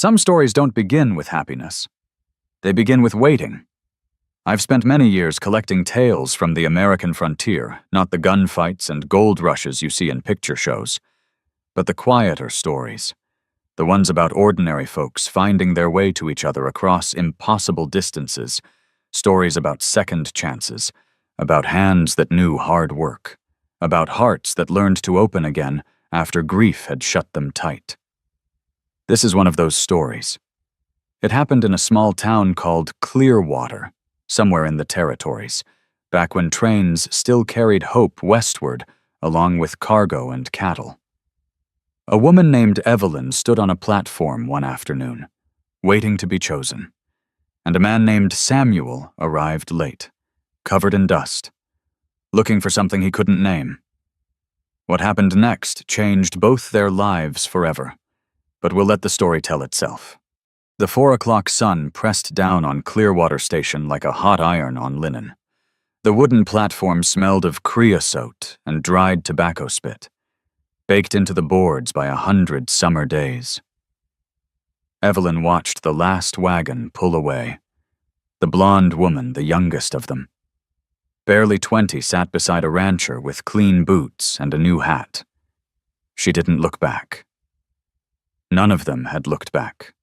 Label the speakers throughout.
Speaker 1: Some stories don't begin with happiness. They begin with waiting. I've spent many years collecting tales from the American frontier, not the gunfights and gold rushes you see in picture shows, but the quieter stories, the ones about ordinary folks finding their way to each other across impossible distances, stories about second chances, about hands that knew hard work, about hearts that learned to open again after grief had shut them tight. This is one of those stories. It happened in a small town called Clearwater, somewhere in the territories, back when trains still carried hope westward along with cargo and cattle. A woman named Evelyn stood on a platform one afternoon, waiting to be chosen, and a man named Samuel arrived late, covered in dust, looking for something he couldn't name. What happened next changed both their lives forever, but we'll let the story tell itself. The 4 o'clock sun pressed down on Clearwater Station like a hot iron on linen. The wooden platform smelled of creosote and dried tobacco spit, baked into the boards by 100 summer days. Evelyn watched the last wagon pull away. The blonde woman, the youngest of them. Barely 20, sat beside a rancher with clean boots and a new hat. She didn't look back. None of them had looked back.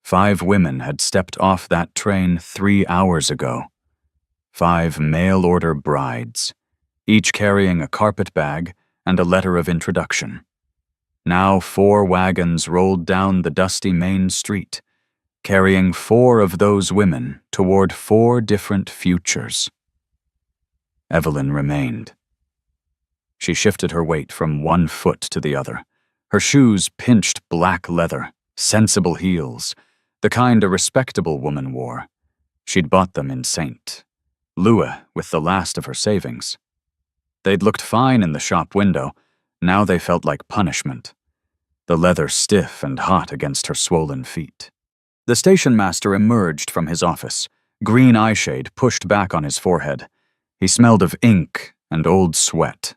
Speaker 1: 5 women had stepped off that train 3 hours ago. 5 mail-order brides, each carrying a carpet bag and a letter of introduction. Now 4 wagons rolled down the dusty main street, carrying 4 of those women toward 4 different futures. Evelyn remained. She shifted her weight from one foot to the other. Her shoes pinched black leather, sensible heels, the kind a respectable woman wore. She'd bought them in St. Louis with the last of her savings. They'd looked fine in the shop window. Now they felt like punishment, the leather stiff and hot against her swollen feet. The station master emerged from his office, green eyeshade pushed back on his forehead. He smelled of ink and old sweat.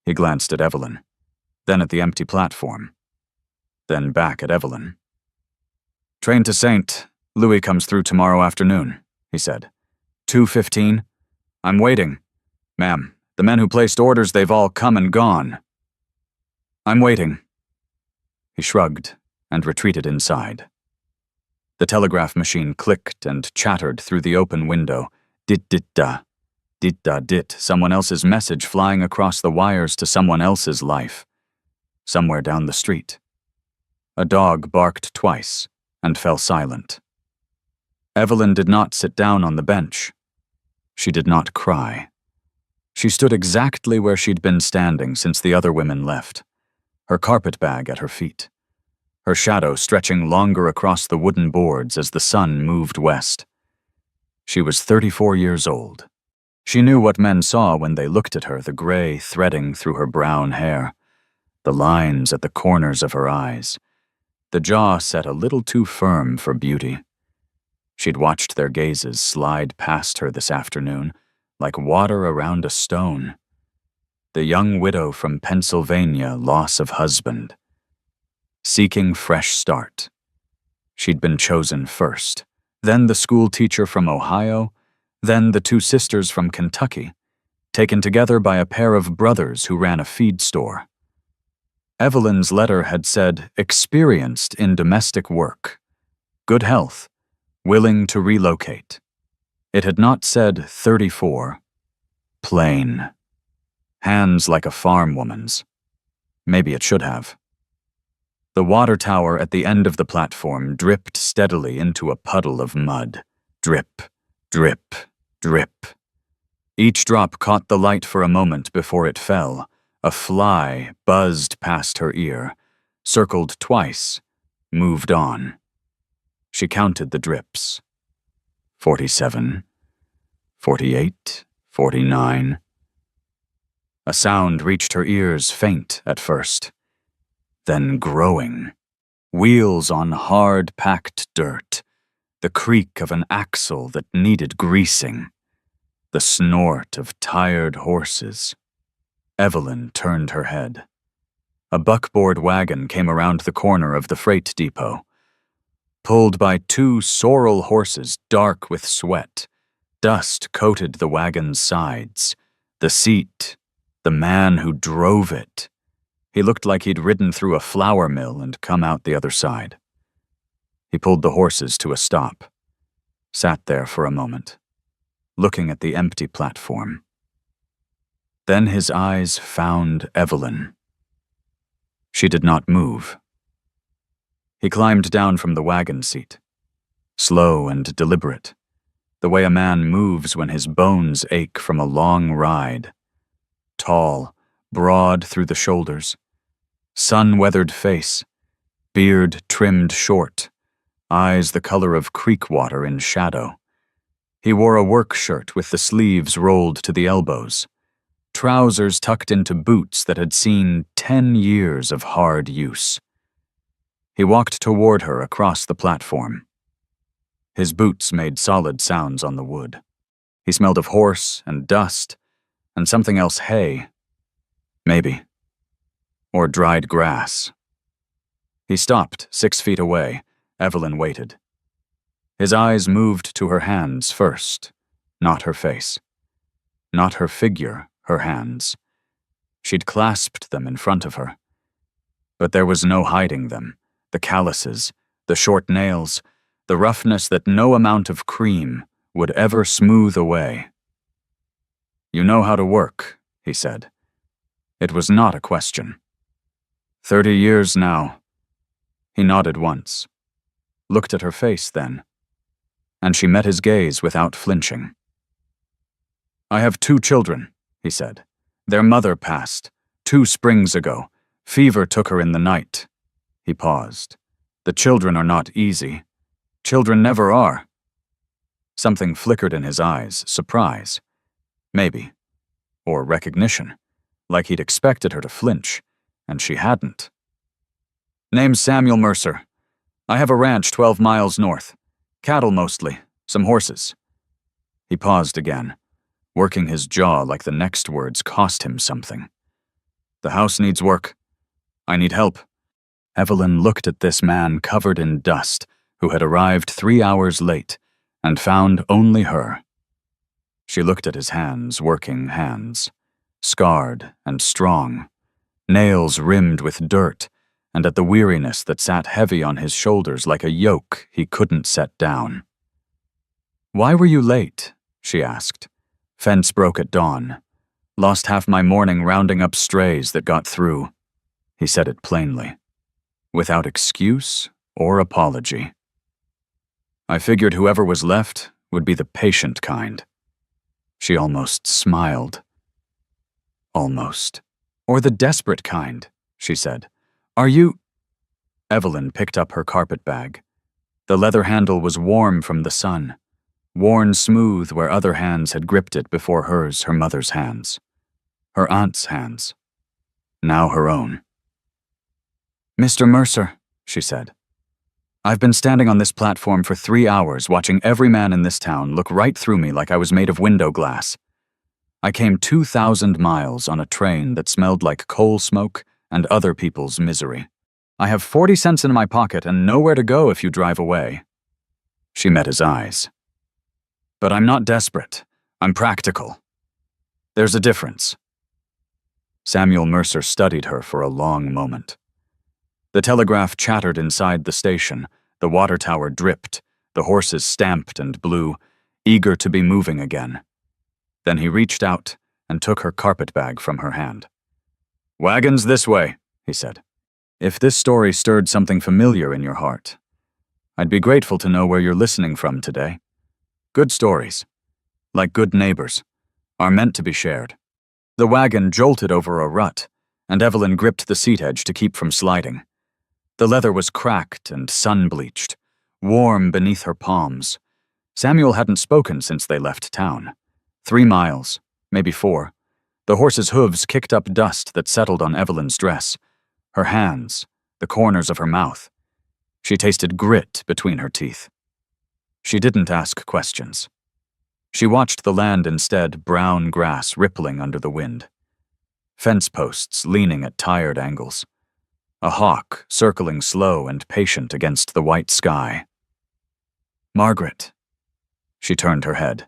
Speaker 1: He glanced at Evelyn, then at the empty platform, then back at Evelyn. "Train to St. Louis comes through tomorrow afternoon," he said. 2:15. "I'm waiting. Ma'am, the men who placed orders, they've all come and gone." "I'm waiting." He shrugged and retreated inside. The telegraph machine clicked and chattered through the open window. Dit-dit-da. Dit-da-dit, someone else's message flying across the wires to someone else's life. Somewhere down the street. A dog barked twice and fell silent. Evelyn did not sit down on the bench. She did not cry. She stood exactly where she'd been standing since the other women left, her carpet bag at her feet, her shadow stretching longer across the wooden boards as the sun moved west. She was 34 years old. She knew what men saw when they looked at her, the gray threading through her brown hair, the lines at the corners of her eyes, the jaw set a little too firm for beauty. She'd watched their gazes slide past her this afternoon, like water around a stone. The young widow from Pennsylvania, loss of husband. Seeking fresh start. She'd been chosen first, then the school teacher from Ohio, then the 2 sisters from Kentucky, taken together by a pair of brothers who ran a feed store. Evelyn's letter had said, experienced in domestic work, good health, willing to relocate. It had not said 34, plain. Hands like a farm woman's. Maybe it should have. The water tower at the end of the platform dripped steadily into a puddle of mud. Drip, drip, drip. Each drop caught the light for a moment before it fell. A fly buzzed past her ear, circled twice, moved on. She counted the drips. 47, 48, 49. A sound reached her ears, faint at first, then growing. Wheels on hard, packed dirt, the creak of an axle that needed greasing, the snort of tired horses. Evelyn turned her head. A buckboard wagon came around the corner of the freight depot, pulled by two sorrel horses dark with sweat. Dust coated the wagon's sides, the seat, the man who drove it. He looked like he'd ridden through a flour mill and come out the other side. He pulled the horses to a stop, sat there for a moment, looking at the empty platform. Then his eyes found Evelyn. She did not move. He climbed down from the wagon seat, slow and deliberate, the way a man moves when his bones ache from a long ride. Tall, broad through the shoulders, sun-weathered face, beard trimmed short, eyes the color of creek water in shadow. He wore a work shirt with the sleeves rolled to the elbows, trousers tucked into boots that had seen 10 years of hard use. He walked toward her across the platform. His boots made solid sounds on the wood. He smelled of horse and dust and something else, hay, maybe, or dried grass. He stopped 6 feet away. Evelyn waited. His eyes moved to her hands first, not her face. Not her figure, her hands. She'd clasped them in front of her. But there was no hiding them, the calluses, the short nails, the roughness that no amount of cream would ever smooth away. "You know how to work," he said. It was not a question. 30 years now. He nodded once, looked at her face then, and she met his gaze without flinching. "I have 2 children," he said. "Their mother passed 2 springs ago. Fever took her in the night." He paused. "The children are not easy. Children never are." Something flickered in his eyes, surprise. Maybe. Or recognition. Like he'd expected her to flinch, and she hadn't. "Name's Samuel Mercer. I have a ranch 12 miles north. Cattle mostly, some horses." He paused again, working his jaw like the next words cost him something. "The house needs work. I need help." Evelyn looked at this man covered in dust, who had arrived 3 hours late, and found only her. She looked at his hands, working hands, scarred and strong, nails rimmed with dirt, and at the weariness that sat heavy on his shoulders like a yoke he couldn't set down. "Why were you late?" she asked. "Fence broke at dawn. Lost half my morning rounding up strays that got through." He said it plainly, without excuse or apology. "I figured whoever was left would be the patient kind." She almost smiled. "Almost. Or the desperate kind," she said. "Are you—" Evelyn picked up her carpet bag. The leather handle was warm from the sun, worn smooth where other hands had gripped it before hers, her mother's hands. Her aunt's hands. Now her own. "Mr. Mercer," she said. "I've been standing on this platform for 3 hours watching every man in this town look right through me like I was made of window glass. I came 2,000 miles on a train that smelled like coal smoke and other people's misery. I have 40 cents in my pocket and nowhere to go if you drive away." She met his eyes. "But I'm not desperate. I'm practical. There's a difference." Samuel Mercer studied her for a long moment. The telegraph chattered inside the station, the water tower dripped, the horses stamped and blew, eager to be moving again. Then he reached out and took her carpetbag from her hand. "Wagons this way," he said. "If this story stirred something familiar in your heart, I'd be grateful to know where you're listening from today. Good stories, like good neighbors, are meant to be shared." The wagon jolted over a rut, and Evelyn gripped the seat edge to keep from sliding. The leather was cracked and sun-bleached, warm beneath her palms. Samuel hadn't spoken since they left town. 3 miles, maybe 4. The horse's hooves kicked up dust that settled on Evelyn's dress, her hands, the corners of her mouth. She tasted grit between her teeth. She didn't ask questions. She watched the land instead, brown grass rippling under the wind. Fence posts leaning at tired angles. A hawk circling slow and patient against the white sky. Margaret. She turned her head.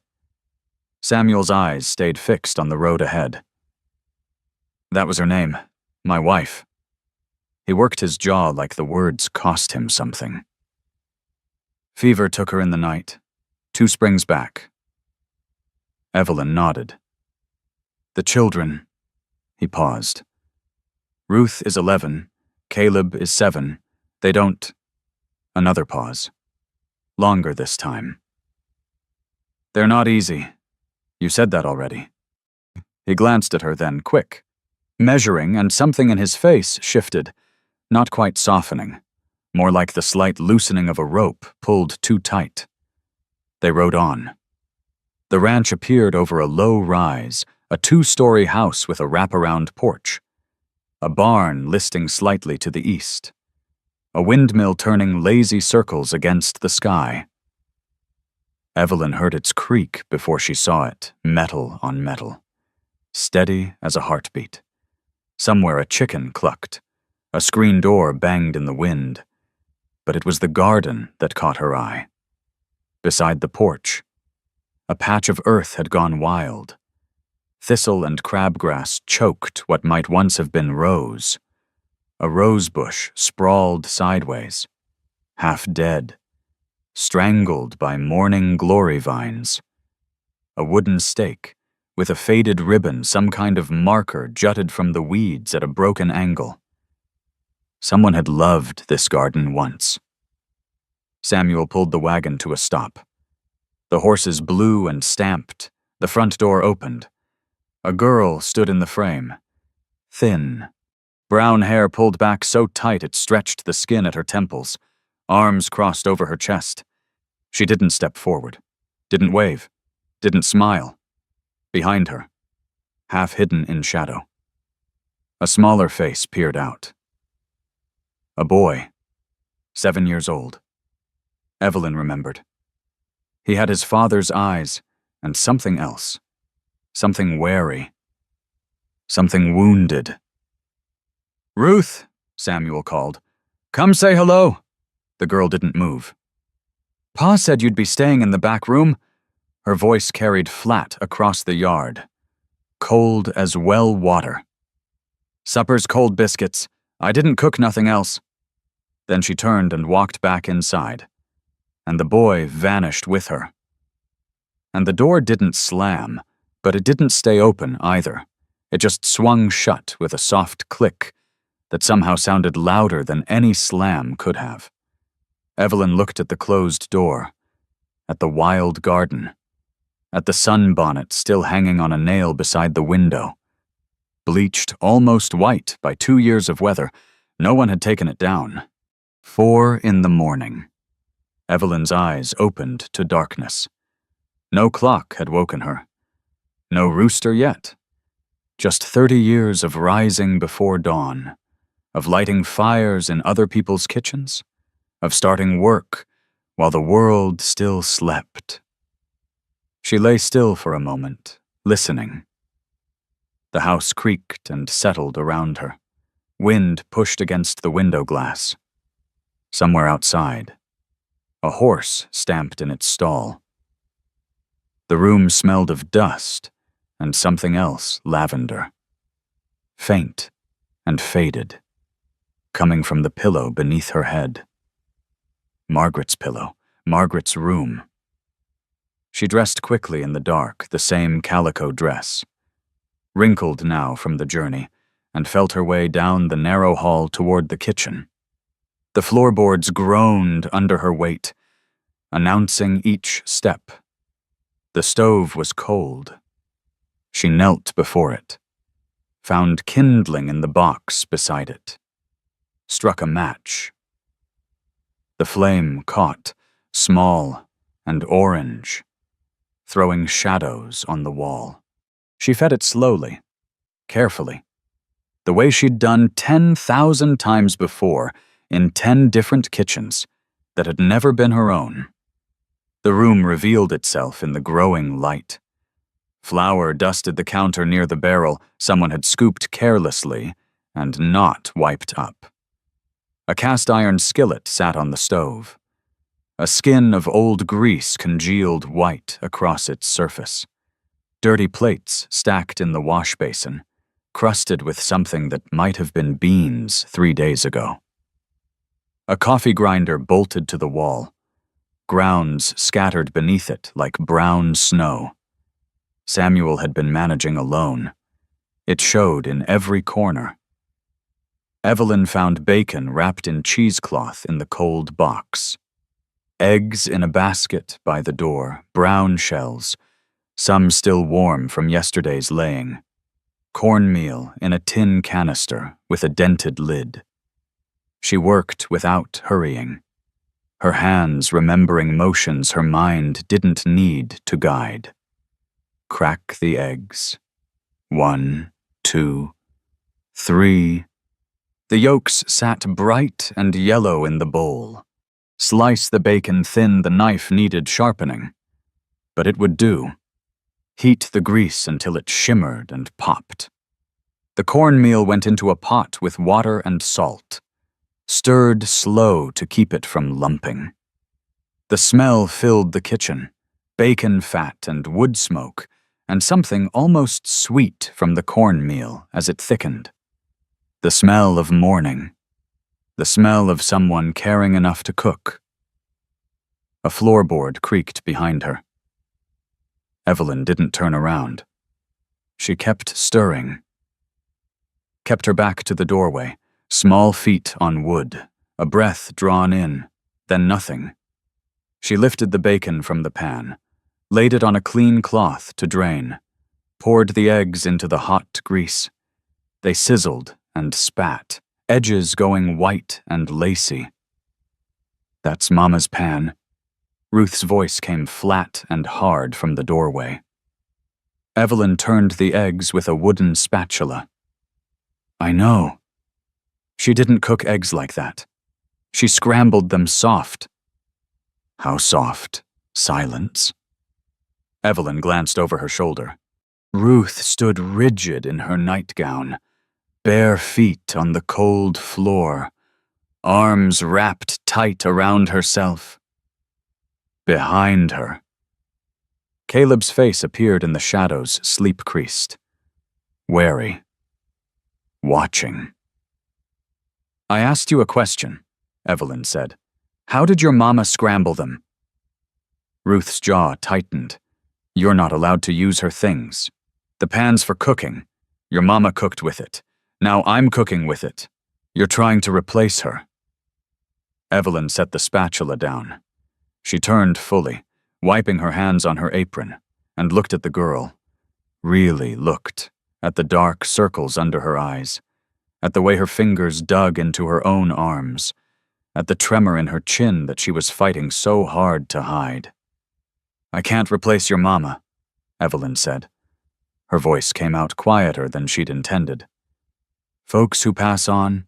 Speaker 1: Samuel's eyes stayed fixed on the road ahead. That was her name, my wife. He worked his jaw like the words cost him something. Fever took her in the night, 2 springs back. Evelyn nodded. The children. He paused. Ruth is 11, Caleb is 7. They don't. Another pause. Longer this time. They're not easy. You said that already. He glanced at her then, quick. Measuring, and something in his face shifted, not quite softening, more like the slight loosening of a rope pulled too tight. They rode on. The ranch appeared over a low rise, a 2-story house with a wraparound porch. A barn listing slightly to the east. A windmill turning lazy circles against the sky. Evelyn heard its creak before she saw it, metal on metal. Steady as a heartbeat. Somewhere a chicken clucked. A screen door banged in the wind. But it was the garden that caught her eye. Beside the porch, a patch of earth had gone wild. Thistle and crabgrass choked what might once have been rose. A rose bush sprawled sideways, half dead, strangled by morning glory vines. A wooden stake, with a faded ribbon, some kind of marker, jutted from the weeds at a broken angle. Someone had loved this garden once. Samuel pulled the wagon to a stop. The horses blew and stamped. The front door opened. A girl stood in the frame. Thin. Brown hair pulled back so tight it stretched the skin at her temples. Arms crossed over her chest. She didn't step forward. Didn't wave. Didn't smile. Behind her, half hidden in shadow, a smaller face peered out. A boy, 7 years old. Evelyn remembered. He had his father's eyes, and something else. Something wary. Something wounded. "Ruth," Samuel called. "Come say hello." The girl didn't move. "Pa said you'd be staying in the back room." Her voice carried flat across the yard. Cold as well water. "Supper's cold biscuits. I didn't cook nothing else." Then she turned and walked back inside. And the boy vanished with her. And the door didn't slam, but it didn't stay open either. It just swung shut with a soft click that somehow sounded louder than any slam could have. Evelyn looked at the closed door, at the wild garden, at the sunbonnet still hanging on a nail beside the window. Bleached almost white by 2 years of weather, no one had taken it down. 4 in the morning. Evelyn's eyes opened to darkness. No clock had woken her. No rooster yet. Just 30 years of rising before dawn, of lighting fires in other people's kitchens, of starting work while the world still slept. She lay still for a moment, listening. The house creaked and settled around her. Wind pushed against the window glass. Somewhere outside, a horse stamped in its stall. The room smelled of dust and something else, lavender. Faint and faded, coming from the pillow beneath her head. Margaret's pillow, Margaret's room. She dressed quickly in the dark, the same calico dress, wrinkled now from the journey, and felt her way down the narrow hall toward the kitchen. The floorboards groaned under her weight, announcing each step. The stove was cold. She knelt before it, found kindling in the box beside it, struck a match. The flame caught, small and orange, throwing shadows on the wall. She fed it slowly, carefully, the way she'd done 10,000 times before in 10 different kitchens that had never been her own. The room revealed itself in the growing light. Flour dusted the counter near the barrel someone had scooped carelessly and not wiped up. A cast-iron skillet sat on the stove. a skin of old grease congealed white across its surface. Dirty plates stacked in the wash basin, crusted with something that might have been beans 3 days ago. A coffee grinder bolted to the wall, grounds scattered beneath it like brown snow. Samuel had been managing alone. It showed in every corner. Evelyn found bacon wrapped in cheesecloth in the cold box. Eggs in a basket by the door, brown shells, some still warm from yesterday's laying. Cornmeal in a tin canister with a dented lid. She worked without hurrying, her hands remembering motions her mind didn't need to guide. Crack the eggs. 1, 2, 3. The yolks sat bright and yellow in the bowl. Slice the bacon thin, the knife needed sharpening. But it would do. Heat the grease until it shimmered and popped. The cornmeal went into a pot with water and salt, stirred slow to keep it from lumping. The smell filled the kitchen, bacon fat and wood smoke, and something almost sweet from the cornmeal as it thickened. The smell of morning. The smell of someone caring enough to cook. A floorboard creaked behind her. Evelyn didn't turn around. She kept stirring. Kept her back to the doorway, small feet on wood, a breath drawn in, then nothing. She lifted the bacon from the pan, laid it on a clean cloth to drain, poured the eggs into the hot grease. They sizzled and spat, edges going white and lacy. "That's Mama's pan." Ruth's voice came flat and hard from the doorway. Evelyn turned the eggs with a wooden spatula. "I know." She didn't cook eggs like that. She scrambled them soft. How soft? Silence. Evelyn glanced over her shoulder. Ruth stood rigid in her nightgown, bare feet on the cold floor, arms wrapped tight around herself. Behind her. Caleb's face appeared in the shadows, sleep-creased. Wary. Watching. "I asked you a question," Evelyn said. "How did your mama scramble them?" Ruth's jaw tightened. "You're not allowed to use her things. The pan's for cooking. Your mama cooked with it. Now I'm cooking with it. You're trying to replace her." Evelyn set the spatula down. She turned fully, wiping her hands on her apron, and looked at the girl. Really looked at the dark circles under her eyes, at the way her fingers dug into her own arms, at the tremor in her chin that she was fighting so hard to hide. "I can't replace your mama," Evelyn said. Her voice came out quieter than she'd intended. "Folks who pass on,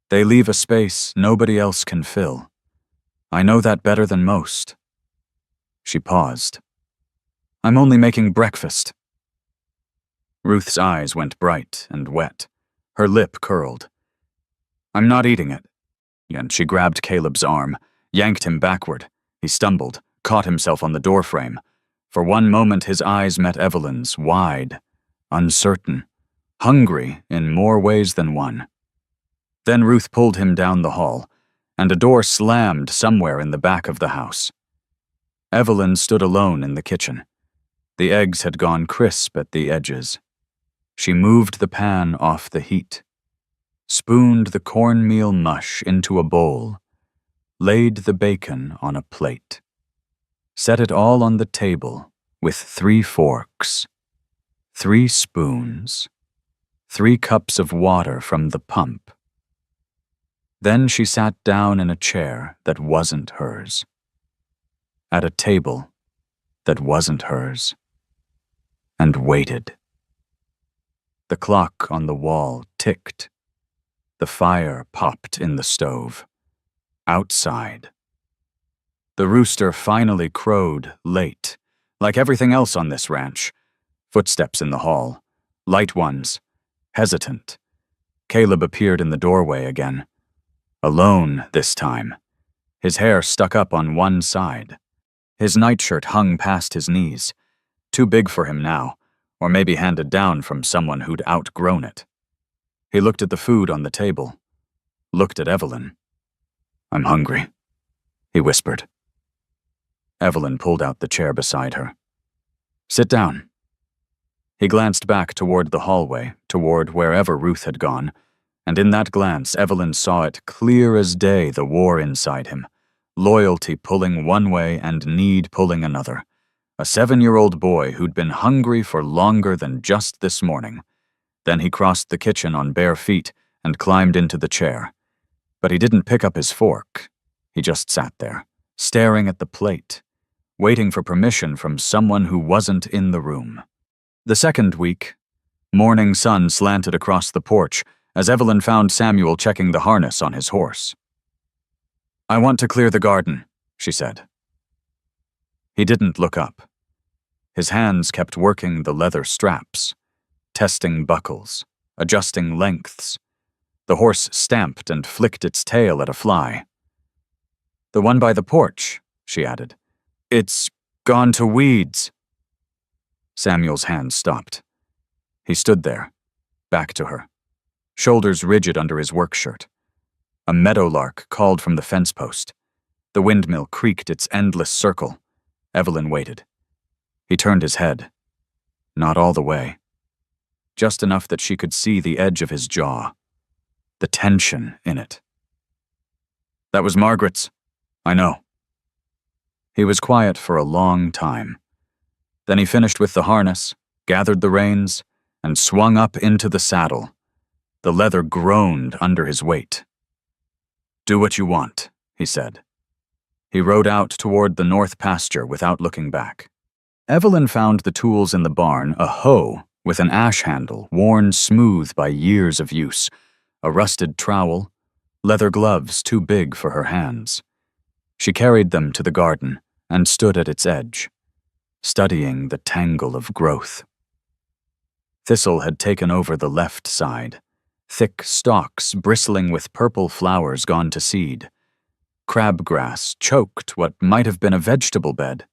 Speaker 1: they leave a space nobody else can fill. I know that better than most." She paused. "I'm only making breakfast." Ruth's eyes went bright and wet. Her lip curled. "I'm not eating it." And she grabbed Caleb's arm, yanked him backward. He stumbled, caught himself on the doorframe. For one moment his eyes met Evelyn's, wide, uncertain, hungry in more ways than one. Then Ruth pulled him down the hall, and a door slammed somewhere in the back of the house. Evelyn stood alone in the kitchen. The eggs had gone crisp at the edges. She moved the pan off the heat, spooned the cornmeal mush into a bowl, laid the bacon on a plate, set it all on the table with 3 forks, 3 spoons, 3 cups of water from the pump. Then she sat down in a chair that wasn't hers, at a table that wasn't hers, and waited. The clock on the wall ticked. The fire popped in the stove. Outside. The rooster finally crowed late, like everything else on this ranch. Footsteps in the hall. Light ones. Hesitant. Caleb appeared in the doorway again. Alone this time. His hair stuck up on one side. His nightshirt hung past his knees, too big for him now, or maybe handed down from someone who'd outgrown it. He looked at the food on the table, looked at Evelyn. "I'm hungry," he whispered. Evelyn pulled out the chair beside her. "Sit down." He glanced back toward the hallway, toward wherever Ruth had gone, and in that glance Evelyn saw it clear as day, the war inside him, loyalty pulling one way and need pulling another. A 7-year-old boy who'd been hungry for longer than just this morning. Then he crossed the kitchen on bare feet and climbed into the chair. But he didn't pick up his fork. He just sat there, staring at the plate, waiting for permission from someone who wasn't in the room. The second week, morning sun slanted across the porch as Evelyn found Samuel checking the harness on his horse. "I want to clear the garden," she said. He didn't look up. His hands kept working the leather straps, testing buckles, adjusting lengths. The horse stamped and flicked its tail at a fly. "The one by the porch," she added. "It's gone to weeds." Samuel's hand stopped. He stood there, back to her, shoulders rigid under his work shirt. A meadowlark called from the fence post. The windmill creaked its endless circle. Evelyn waited. He turned his head. Not all the way. Just enough that she could see the edge of his jaw. The tension in it. "That was Margaret's. I know." He was quiet for a long time. Then he finished with the harness, gathered the reins, and swung up into the saddle. The leather groaned under his weight. "Do what you want," he said. He rode out toward the north pasture without looking back. Evelyn found the tools in the barn, a hoe with an ash handle worn smooth by years of use, a rusted trowel, leather gloves too big for her hands. She carried them to the garden and stood at its edge, studying the tangle of growth. Thistle had taken over the left side, thick stalks bristling with purple flowers gone to seed. Crabgrass choked what might have been a vegetable bed.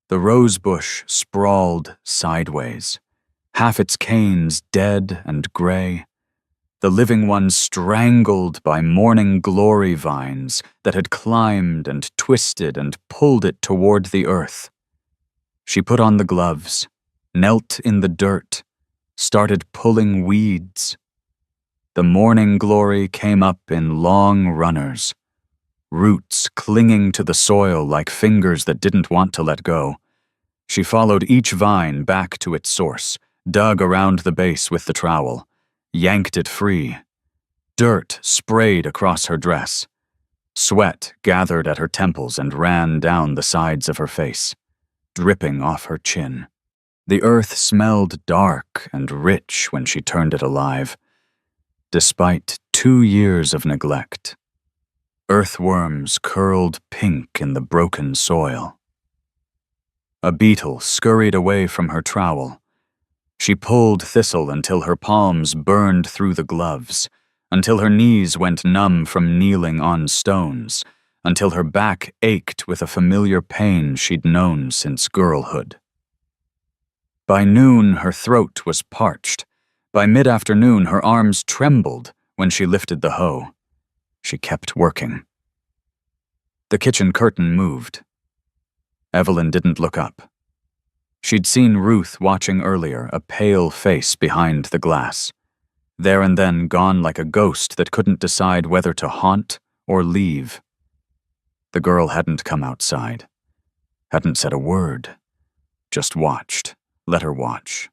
Speaker 1: The rose bush sprawled sideways, half its canes dead and gray, the living one strangled by morning glory vines that had climbed and twisted and pulled it toward the earth. She put on the gloves, knelt in the dirt, started pulling weeds. The morning glory came up in long runners, roots clinging to the soil like fingers that didn't want to let go. She followed each vine back to its source, dug around the base with the trowel, yanked it free. Dirt sprayed across her dress. Sweat gathered at her temples and ran down the sides of her face, dripping off her chin. The earth smelled dark and rich when she turned it alive, despite 2 years of neglect. Earthworms curled pink in the broken soil. A beetle scurried away from her trowel. She pulled Thistle until her palms burned through the gloves, until her knees went numb from kneeling on stones, until her back ached with a familiar pain she'd known since girlhood. By noon, her throat was parched. By mid-afternoon, her arms trembled when she lifted the hoe. She kept working. The kitchen curtain moved. Evelyn didn't look up. She'd seen Ruth watching earlier, a pale face behind the glass, there and then gone like a ghost that couldn't decide whether to haunt or leave. The girl hadn't come outside, hadn't said a word, just watched, let her watch.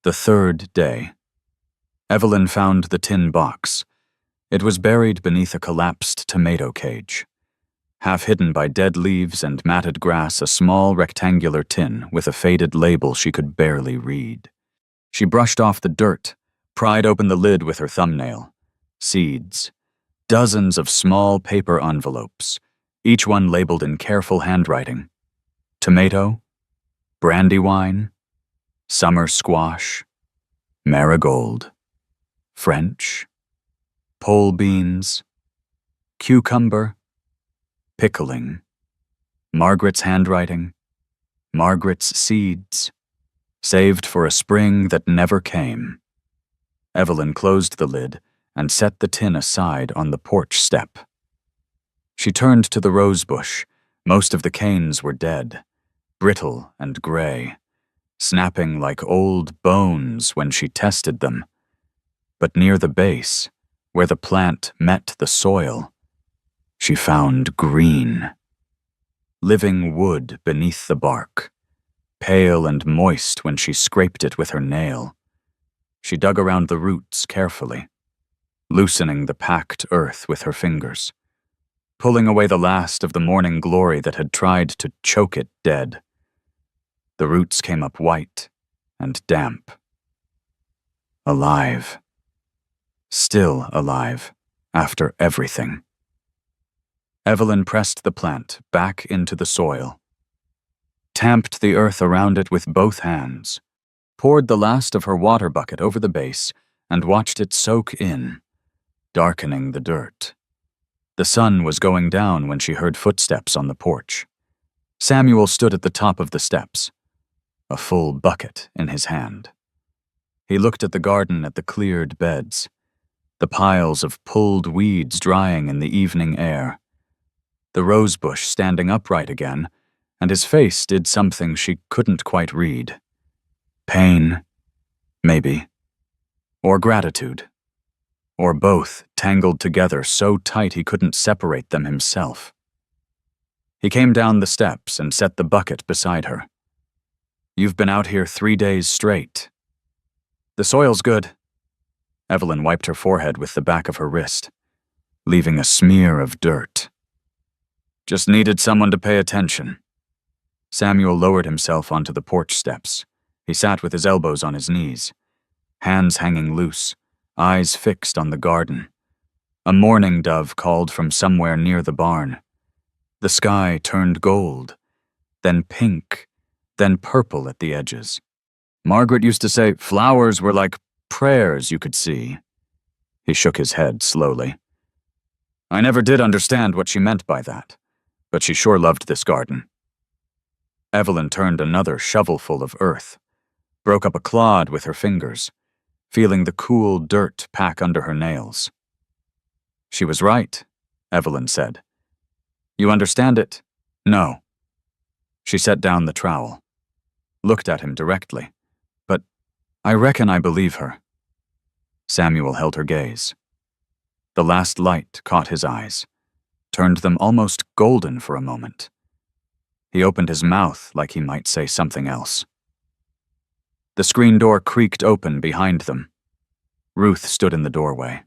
Speaker 1: The third day. Evelyn found the tin box. It was buried beneath a collapsed tomato cage. Half hidden by dead leaves and matted grass, a small rectangular tin with a faded label she could barely read. She brushed off the dirt, pried open the lid with her thumbnail. Seeds. Dozens of small paper envelopes, each one labeled in careful handwriting. Tomato, brandywine, summer squash, marigold, French, pole beans, cucumber, pickling. Margaret's handwriting, Margaret's seeds, saved for a spring that never came. Evelyn closed the lid and set the tin aside on the porch step. She turned to the rosebush. Most of the canes were dead, brittle and gray, snapping like old bones when she tested them. But near the base, where the plant met the soil, she found green. Living wood beneath the bark, pale and moist when she scraped it with her nail. She dug around the roots carefully, loosening the packed earth with her fingers, pulling away the last of the morning glory that had tried to choke it dead. The roots came up white and damp. Alive. Still alive, after everything. Evelyn pressed the plant back into the soil, tamped the earth around it with both hands, poured the last of her water bucket over the base, and watched it soak in, darkening the dirt. The sun was going down when she heard footsteps on the porch. Samuel stood at the top of the steps, a full bucket in his hand. He looked at the garden, at the cleared beds, the piles of pulled weeds drying in the evening air, the rosebush standing upright again, and his face did something she couldn't quite read. Pain, maybe, or gratitude, or both tangled together so tight he couldn't separate them himself. He came down the steps and set the bucket beside her. "You've been out here 3 days straight." "The soil's good." Evelyn wiped her forehead with the back of her wrist, leaving a smear of dirt. "Just needed someone to pay attention." Samuel lowered himself onto the porch steps. He sat with his elbows on his knees, hands hanging loose, eyes fixed on the garden. A mourning dove called from somewhere near the barn. The sky turned gold, then pink, then purple at the edges. Margaret used to say flowers were like prayers you could see. He shook his head slowly. I never did understand what she meant by that, but she sure loved this garden. Evelyn turned another shovelful of earth, broke up a clod with her fingers, feeling the cool dirt pack under her nails. "She was right," Evelyn said. "You understand it?" "No." She set down the trowel, looked at him directly. "But I reckon I believe her." Samuel held her gaze. The last light caught his eyes, turned them almost golden for a moment. He opened his mouth like he might say something else. The screen door creaked open behind them. Ruth stood in the doorway.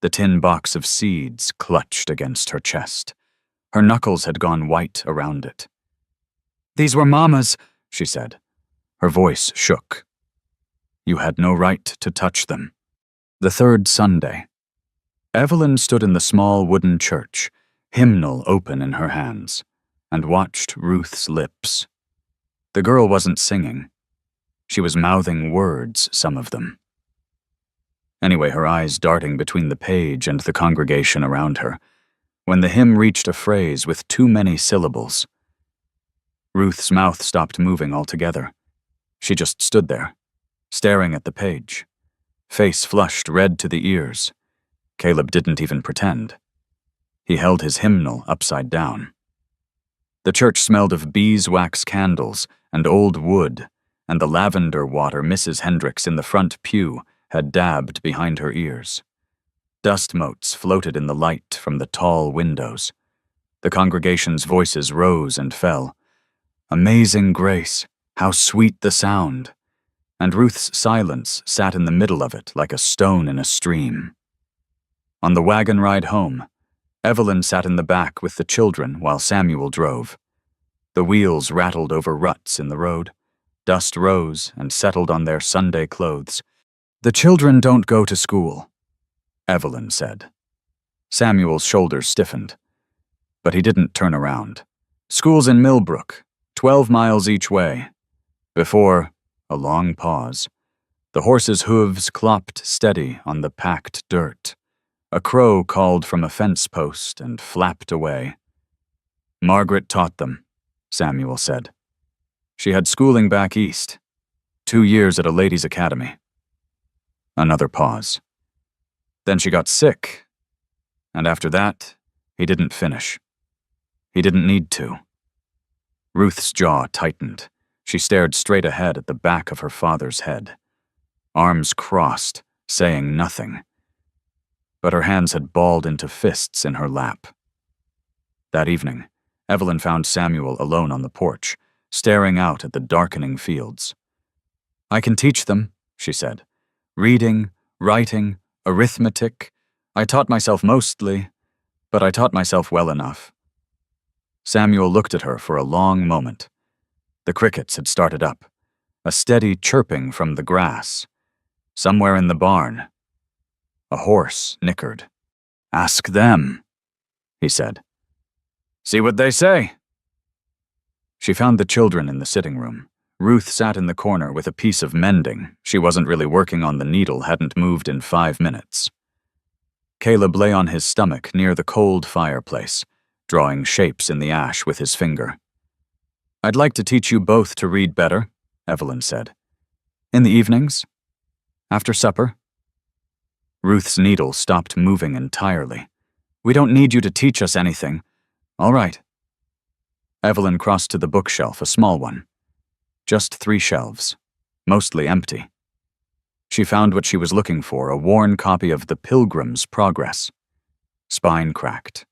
Speaker 1: The tin box of seeds clutched against her chest. Her knuckles had gone white around it. "These were Mama's," she said. Her voice shook. "You had no right to touch them." The third Sunday. Evelyn stood in the small wooden church, hymnal open in her hands, and watched Ruth's lips. The girl wasn't singing. She was mouthing words, some of them. Anyway, her eyes darting between the page and the congregation around her, when the hymn reached a phrase with too many syllables. Ruth's mouth stopped moving altogether. She just stood there, staring at the page, face flushed red to the ears. Caleb didn't even pretend. He held his hymnal upside down. The church smelled of beeswax candles and old wood, and the lavender water Mrs. Hendricks in the front pew had dabbed behind her ears. Dust motes floated in the light from the tall windows. The congregation's voices rose and fell. Amazing grace, how sweet the sound! And Ruth's silence sat in the middle of it like a stone in a stream. On the wagon ride home, Evelyn sat in the back with the children while Samuel drove. The wheels rattled over ruts in the road. Dust rose and settled on their Sunday clothes. "The children don't go to school," Evelyn said. Samuel's shoulders stiffened, but he didn't turn around. "School's in Millbrook, 12 miles each way." Before a long pause, the horse's hooves clopped steady on the packed dirt. A crow called from a fence post and flapped away. Margaret taught them, Samuel said. She had schooling back east, 2 years at a ladies' academy. Another pause. Then she got sick, and after that, he didn't finish. He didn't need to. Ruth's jaw tightened. She stared straight ahead at the back of her father's head, arms crossed, saying nothing. But her hands had balled into fists in her lap. That evening, Evelyn found Samuel alone on the porch, staring out at the darkening fields. "I can teach them," she said. "Reading, writing, arithmetic. I taught myself mostly, but I taught myself well enough." Samuel looked at her for a long moment. The crickets had started up, a steady chirping from the grass. Somewhere in the barn, a horse nickered. "Ask them," he said. "See what they say." She found the children in the sitting room. Ruth sat in the corner with a piece of mending. She wasn't really working on the needle, hadn't moved in 5 minutes. Caleb lay on his stomach near the cold fireplace, drawing shapes in the ash with his finger. "I'd like to teach you both to read better," Evelyn said. "In the evenings? After supper?" Ruth's needle stopped moving entirely. "We don't need you to teach us anything." "All right." Evelyn crossed to the bookshelf, a small one. Just 3 shelves, mostly empty. She found what she was looking for, a worn copy of The Pilgrim's Progress. Spine cracked,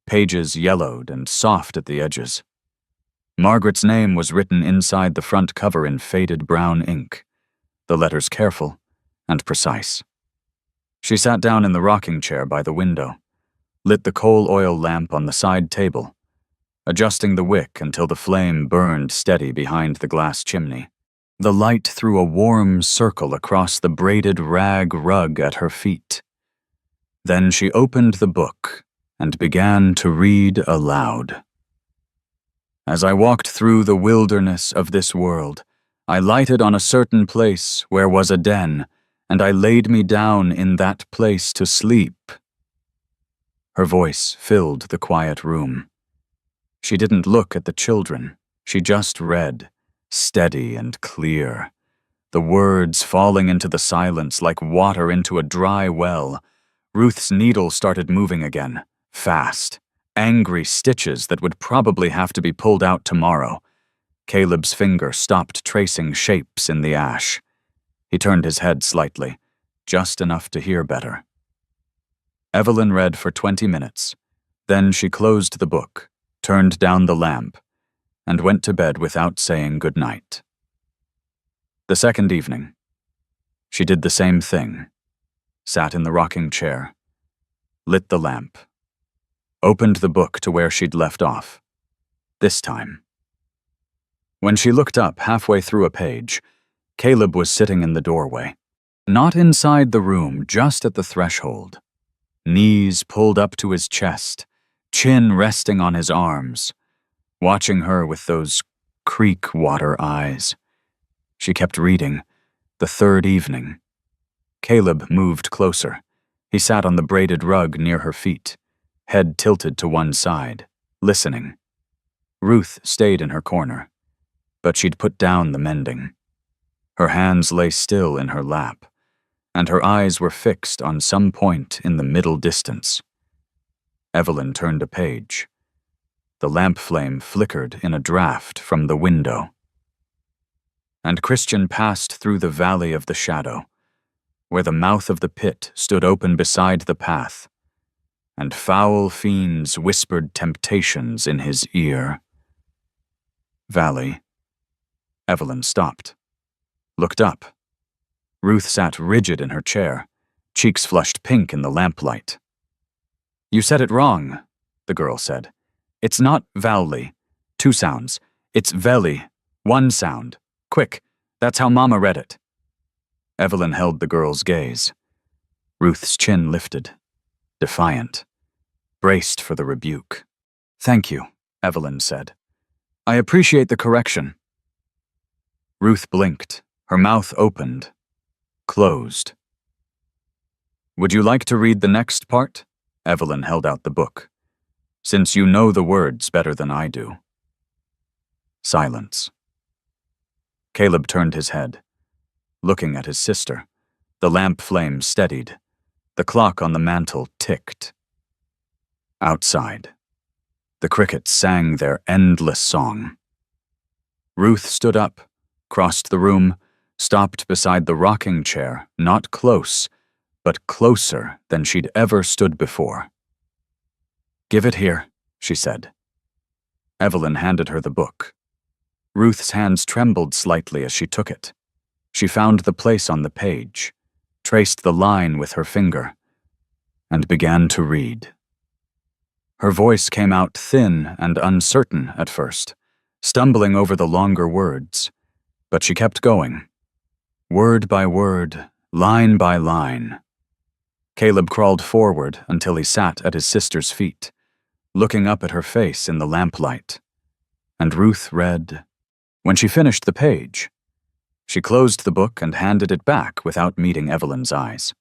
Speaker 1: pages yellowed and soft at the edges. Margaret's name was written inside the front cover in faded brown ink, the letters careful and precise. She sat down in the rocking chair by the window, lit the coal oil lamp on the side table, adjusting the wick until the flame burned steady behind the glass chimney. The light threw a warm circle across the braided rag rug at her feet. Then she opened the book and began to read aloud. "As I walked through the wilderness of this world, I lighted on a certain place where was a den, and I laid me down in that place to sleep." Her voice filled the quiet room. She didn't look at the children. She just read, steady and clear, the words falling into the silence like water into a dry well. Ruth's needle started moving again, fast, angry stitches that would probably have to be pulled out tomorrow. Caleb's finger stopped tracing shapes in the ash. He turned his head slightly, just enough to hear better. Evelyn read for 20 minutes. Then she closed the book, turned down the lamp, and went to bed without saying good night. The second evening, she did the same thing, sat in the rocking chair, lit the lamp, opened the book to where she'd left off, this time. When she looked up halfway through a page, Caleb was sitting in the doorway, not inside the room, just at the threshold, knees pulled up to his chest, chin resting on his arms, watching her with those creek water eyes. She kept reading, the third evening. Caleb moved closer. He sat on the braided rug near her feet, head tilted to one side, listening. Ruth stayed in her corner, but she'd put down the mending. Her hands lay still in her lap, and her eyes were fixed on some point in the middle distance. Evelyn turned a page. The lamp flame flickered in a draft from the window. "And Christian passed through the valley of the shadow, where the mouth of the pit stood open beside the path, and foul fiends whispered temptations in his ear." Valley. Evelyn stopped, looked up. Ruth sat rigid in her chair, cheeks flushed pink in the lamplight. "You said it wrong," the girl said. "It's not valley, 2 sounds. It's veli, 1 sound. Quick, that's how Mama read it." Evelyn held the girl's gaze. Ruth's chin lifted, defiant, braced for the rebuke. "Thank you," Evelyn said. "I appreciate the correction." Ruth blinked, her mouth opened, closed. "Would you like to read the next part?" Evelyn held out the book. since you know the words better than I do." Silence. Caleb turned his head, looking at his sister. The lamp flame steadied. The clock on the mantel ticked. Outside, the crickets sang their endless song. Ruth stood up, crossed the room, stopped beside the rocking chair, not close, but closer than she'd ever stood before. "Give it here," she said. Evelyn handed her the book. Ruth's hands trembled slightly as she took it. She found the place on the page, traced the line with her finger, and began to read. Her voice came out thin and uncertain at first, stumbling over the longer words, but she kept going. Word by word, line by line. Caleb crawled forward until he sat at his sister's feet, looking up at her face in the lamplight. And Ruth read. When she finished the page, she closed the book and handed it back without meeting Evelyn's eyes.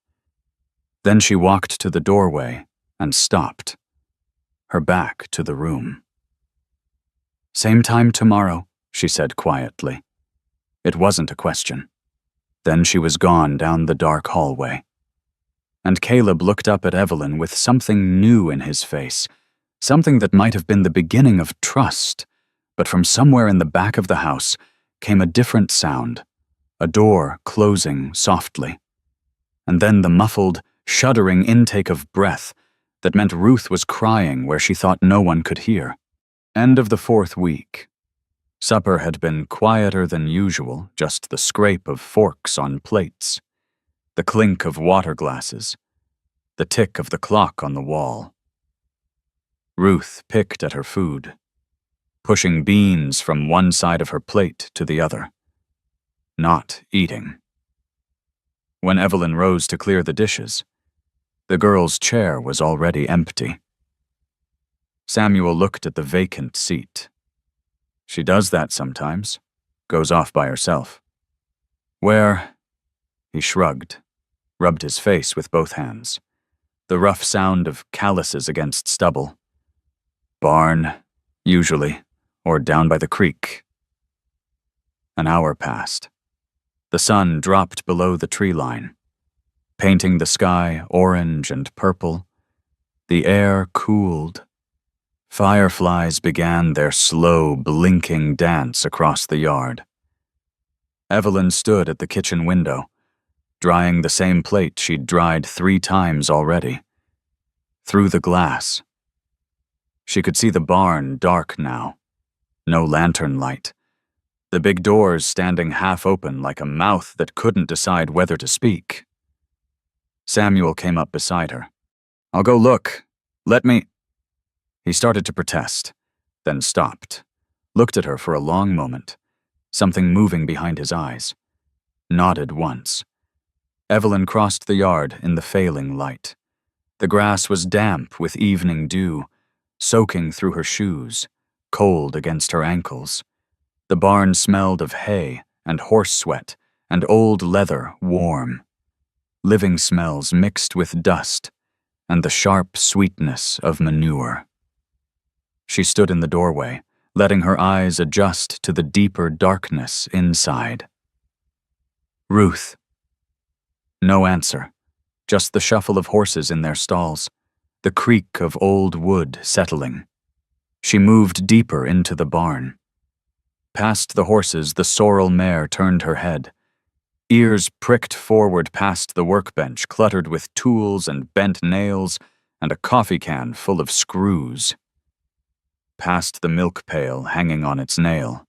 Speaker 1: Then she walked to the doorway and stopped, her back to the room. "Same time tomorrow," she said quietly. It wasn't a question. Then she was gone down the dark hallway. And Caleb looked up at Evelyn with something new in his face, something that might have been the beginning of trust, but from somewhere in the back of the house came a different sound, a door closing softly. And then the muffled, shuddering intake of breath that meant Ruth was crying where she thought no one could hear. End of the 4th week. Supper had been quieter than usual, just the scrape of forks on plates, the clink of water glasses, the tick of the clock on the wall. Ruth picked at her food, pushing beans from one side of her plate to the other, not eating. When Evelyn rose to clear the dishes, the girl's chair was already empty. Samuel looked at the vacant seat. She does that sometimes, goes off by herself. "Where?" He shrugged, rubbed his face with both hands. The rough sound of calluses against stubble. "Barn, usually, or down by the creek." An hour passed. The sun dropped below the tree line, painting the sky orange and purple. The air cooled. Fireflies began their slow, blinking dance across the yard. Evelyn stood at the kitchen window, drying the same plate she'd dried 3 times already. Through the glass, she could see the barn dark now. No lantern light. The big doors standing half open like a mouth that couldn't decide whether to speak. Samuel came up beside her. "I'll go look. Let me—" He started to protest, then stopped, looked at her for a long moment, something moving behind his eyes, nodded once. Evelyn crossed the yard in the failing light. The grass was damp with evening dew, soaking through her shoes, cold against her ankles. The barn smelled of hay and horse sweat and old leather warm. Living smells mixed with dust and the sharp sweetness of manure. She stood in the doorway, letting her eyes adjust to the deeper darkness inside. "Ruth." No answer, just the shuffle of horses in their stalls, the creak of old wood settling. She moved deeper into the barn. Past the horses, the sorrel mare turned her head. Ears pricked forward past the workbench, cluttered with tools and bent nails and a coffee can full of screws. Past the milk pail hanging on its nail.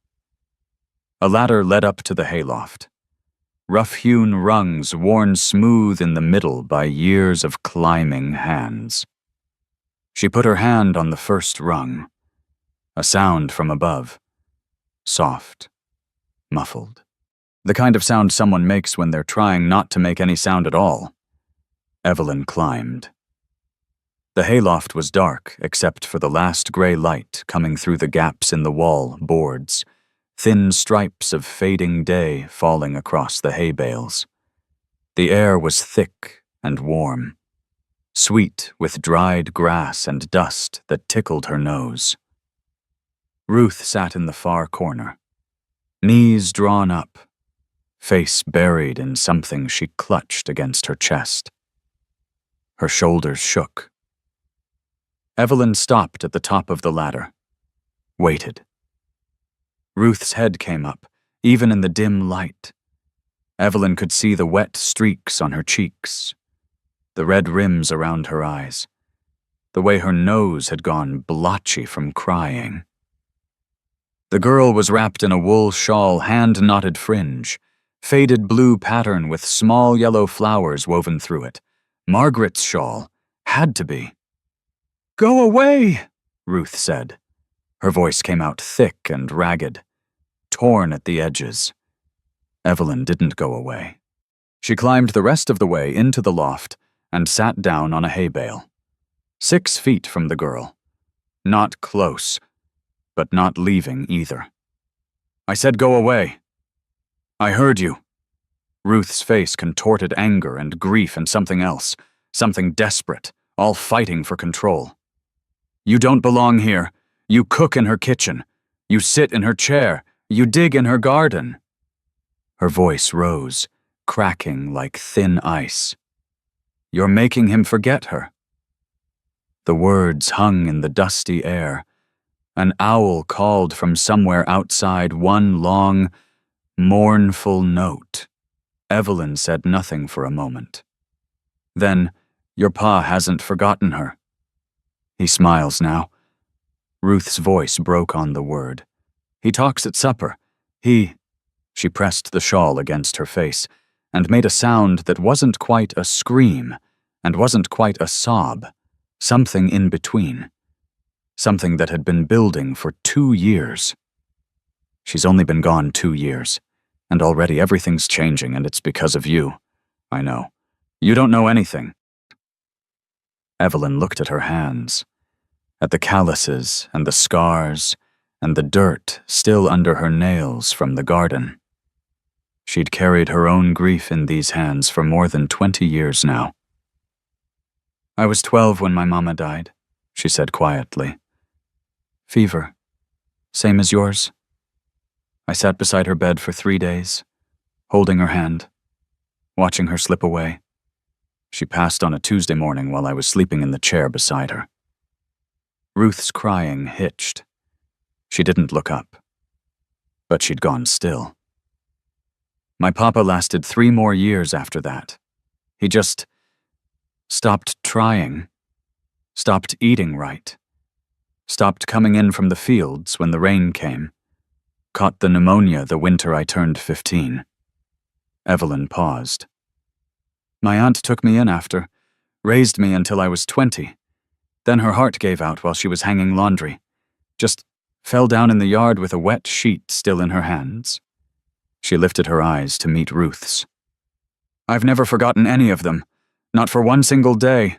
Speaker 1: A ladder led up to the hayloft. Rough-hewn rungs worn smooth in the middle by years of climbing hands. She put her hand on the first rung. A sound from above. Soft. Muffled. The kind of sound someone makes when they're trying not to make any sound at all. Evelyn climbed. The hayloft was dark except for the last gray light coming through the gaps in the wall boards, thin stripes of fading day falling across the hay bales. The air was thick and warm. sweet with dried grass and dust that tickled her nose. Ruth sat in the far corner, knees drawn up, face buried in something she clutched against her chest. Her shoulders shook. Evelyn stopped at the top of the ladder, waited. Ruth's head came up, even in the dim light. Evelyn could see the wet streaks on her cheeks, the red rims around her eyes, the way her nose had gone blotchy from crying. The girl was wrapped in a wool shawl, hand-knotted fringe, faded blue pattern with small yellow flowers woven through it. Margaret's shawl had to be. "Go away," Ruth said. Her voice came out thick and ragged, torn at the edges. Evelyn didn't go away. She climbed the rest of the way into the loft and sat down on a hay bale. 6 feet from the girl. Not close, but not leaving either. "I said go away." "I heard you." Ruth's face contorted anger and grief and something else, something desperate, all fighting for control. "You don't belong here. You cook in her kitchen. You sit in her chair. You dig in her garden." Her voice rose, cracking like thin ice. "You're making him forget her." The words hung in the dusty air. An owl called from somewhere outside, one long, mournful note. Evelyn said nothing for a moment. Then, "Your pa hasn't forgotten her." "He smiles now." Ruth's voice broke on the word. "He talks at supper. She pressed the shawl against her face and made a sound that wasn't quite a scream and wasn't quite a sob, something in between. Something that had been building for 2 years. "She's only been gone 2 years, and already everything's changing, and it's because of you. I know. You don't know anything." Evelyn looked at her hands, at the calluses and the scars and the dirt still under her nails from the garden. She'd carried her own grief in these hands for more than 20 years now. "I was 12 when my mama died," she said quietly. "Fever. Same as yours." I sat beside her bed for 3 days, holding her hand, watching her slip away. She passed on a Tuesday morning while I was sleeping in the chair beside her. Ruth's crying hitched. She didn't look up, but she'd gone still. My papa lasted 3 more years after that. He just stopped trying, stopped eating right, stopped coming in from the fields when the rain came, caught the pneumonia the winter I turned 15. Evelyn paused. My aunt took me in after, raised me until I was 20. Then her heart gave out while she was hanging laundry. Just fell down in the yard with a wet sheet still in her hands. She lifted her eyes to meet Ruth's. "I've never forgotten any of them, not for one single day."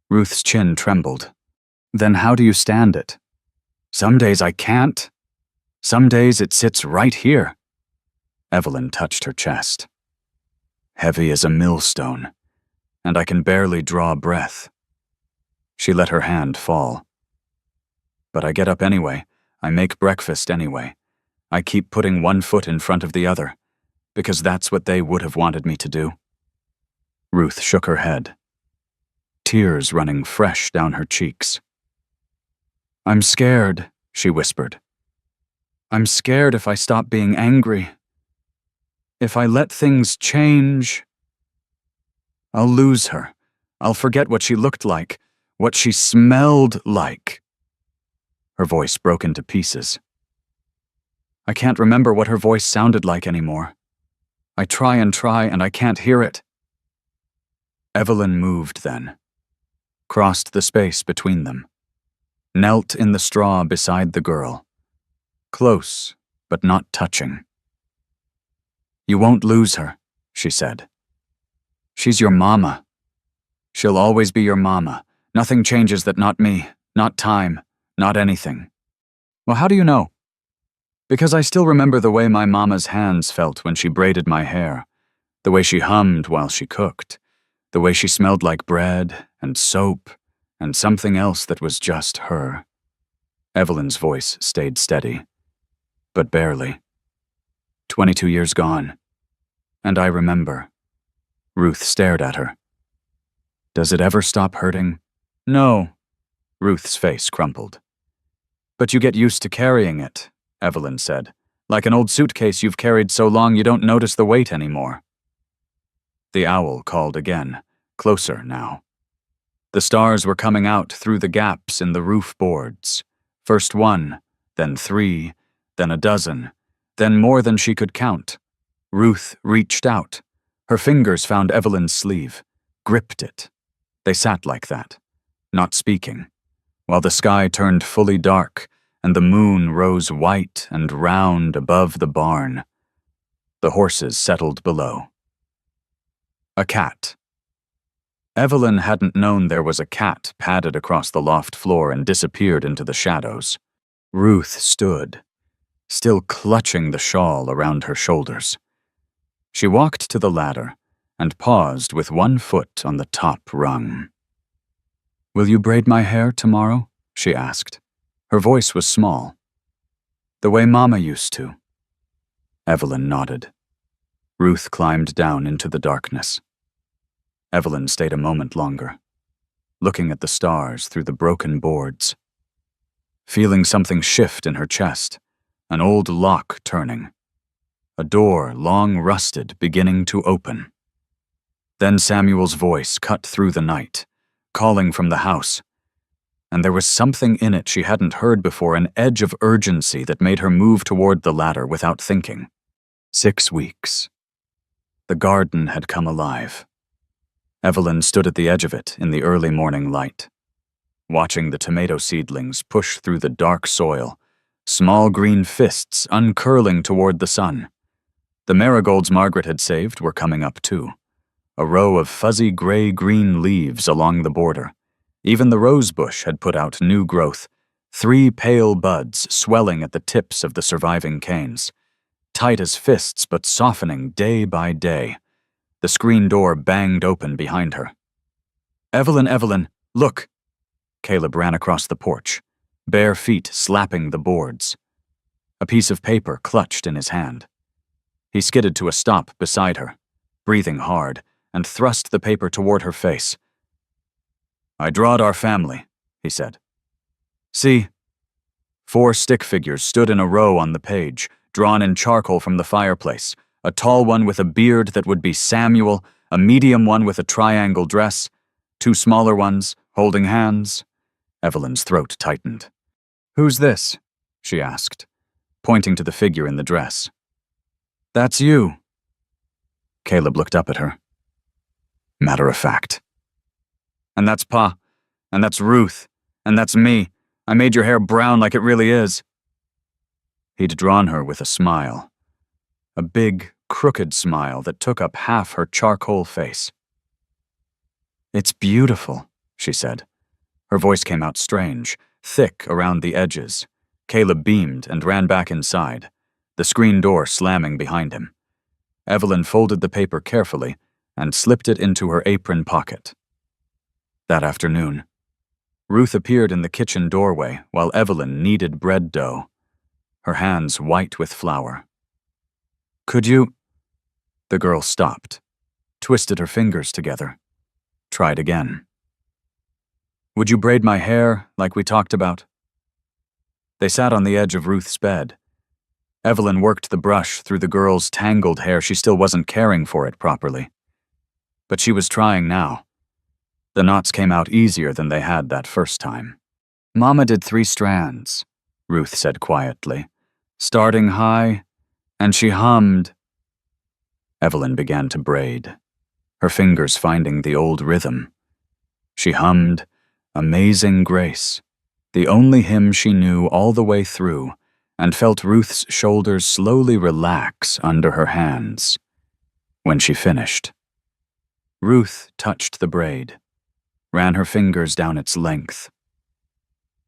Speaker 1: Ruth's chin trembled. "Then how do you stand it?" "Some days I can't. Some days it sits right here." Evelyn touched her chest. "Heavy as a millstone, and I can barely draw breath." She let her hand fall. "But I get up anyway. I make breakfast anyway. I keep putting one foot in front of the other, because that's what they would have wanted me to do." Ruth shook her head, tears running fresh down her cheeks. "I'm scared," she whispered. "I'm scared if I stop being angry. If I let things change, I'll lose her. I'll forget what she looked like, what she smelled like." Her voice broke into pieces. "I can't remember what her voice sounded like anymore. I try, and I can't hear it." Evelyn moved then, crossed the space between them, knelt in the straw beside the girl, close but not touching. "You won't lose her," she said. "She's your mama. She'll always be your mama. Nothing changes that, not me, not time, not anything." "Well, how do you know?" "Because I still remember the way my mama's hands felt when she braided my hair, the way she hummed while she cooked, The way she smelled like bread and soap and something else that was just her. Evelyn's voice stayed steady, but barely. 22 years gone. And I remember. Ruth stared at her. Does it ever stop hurting? No. Ruth's face crumpled. But you get used to carrying it, Evelyn said. Like an old suitcase you've carried so long you don't notice the weight anymore. The owl called again, closer now. The stars were coming out through the gaps in the roof boards. First one, then 3, then a dozen, then more than she could count. Ruth reached out. Her fingers found Evelyn's sleeve, gripped it. They sat like that, not speaking, while the sky turned fully dark and the moon rose white and round above the barn. The horses settled below. A cat. Evelyn hadn't known there was a cat padded across the loft floor and disappeared into the shadows. Ruth stood, still clutching the shawl around her shoulders. She walked to the ladder and paused with one foot on the top rung. "Will you braid my hair tomorrow?" she asked. Her voice was small. "The way Mama used to." Evelyn nodded. Ruth climbed down into the darkness. Evelyn stayed a moment longer, looking at the stars through the broken boards, feeling something shift in her chest, an old lock turning, a door long rusted beginning to open. Then Samuel's voice cut through the night, calling from the house, and there was something in it she hadn't heard before, an edge of urgency that made her move toward the ladder without thinking. 6 weeks. The garden had come alive. Evelyn stood at the edge of it in the early morning light, watching the tomato seedlings push through the dark soil, small green fists uncurling toward the sun. The marigolds Margaret had saved were coming up too, a row of fuzzy gray-green leaves along the border. Even the rose bush had put out new growth, 3 pale buds swelling at the tips of the surviving canes, tight as fists but softening day by day. The screen door banged open behind her. Evelyn, look!" Caleb ran across the porch, bare feet slapping the boards. A piece of paper clutched in his hand. He skidded to a stop beside her, breathing hard, and thrust the paper toward her face. "I drawed our family," he said. "See?" 4 stick figures stood in a row on the page, drawn in charcoal from the fireplace. A tall one with a beard that would be Samuel, a medium one with a triangle dress, 2 smaller ones, holding hands. Evelyn's throat tightened. "Who's this?" she asked, pointing to the figure in the dress. "That's you." Caleb looked up at her. Matter of fact. "And that's Pa, and that's Ruth, and that's me. I made your hair brown like it really is." He'd drawn her with a smile. A big, crooked smile that took up half her charcoal face. "It's beautiful," she said. Her voice came out strange, thick around the edges. Caleb beamed and ran back inside, the screen door slamming behind him. Evelyn folded the paper carefully and slipped it into her apron pocket. That afternoon, Ruth appeared in the kitchen doorway while Evelyn kneaded bread dough, her hands white with flour. "Could you—" The girl stopped, twisted her fingers together, tried again. "Would you braid my hair like we talked about?" They sat on the edge of Ruth's bed. Evelyn worked the brush through the girl's tangled hair. She still wasn't caring for it properly. But she was trying now. The knots came out easier than they had that first time. "Mama did 3 strands," Ruth said quietly, starting high, and she hummed. Evelyn began to braid, her fingers finding the old rhythm. She hummed Amazing Grace, the only hymn she knew all the way through, and felt Ruth's shoulders slowly relax under her hands. When she finished, Ruth touched the braid, ran her fingers down its length.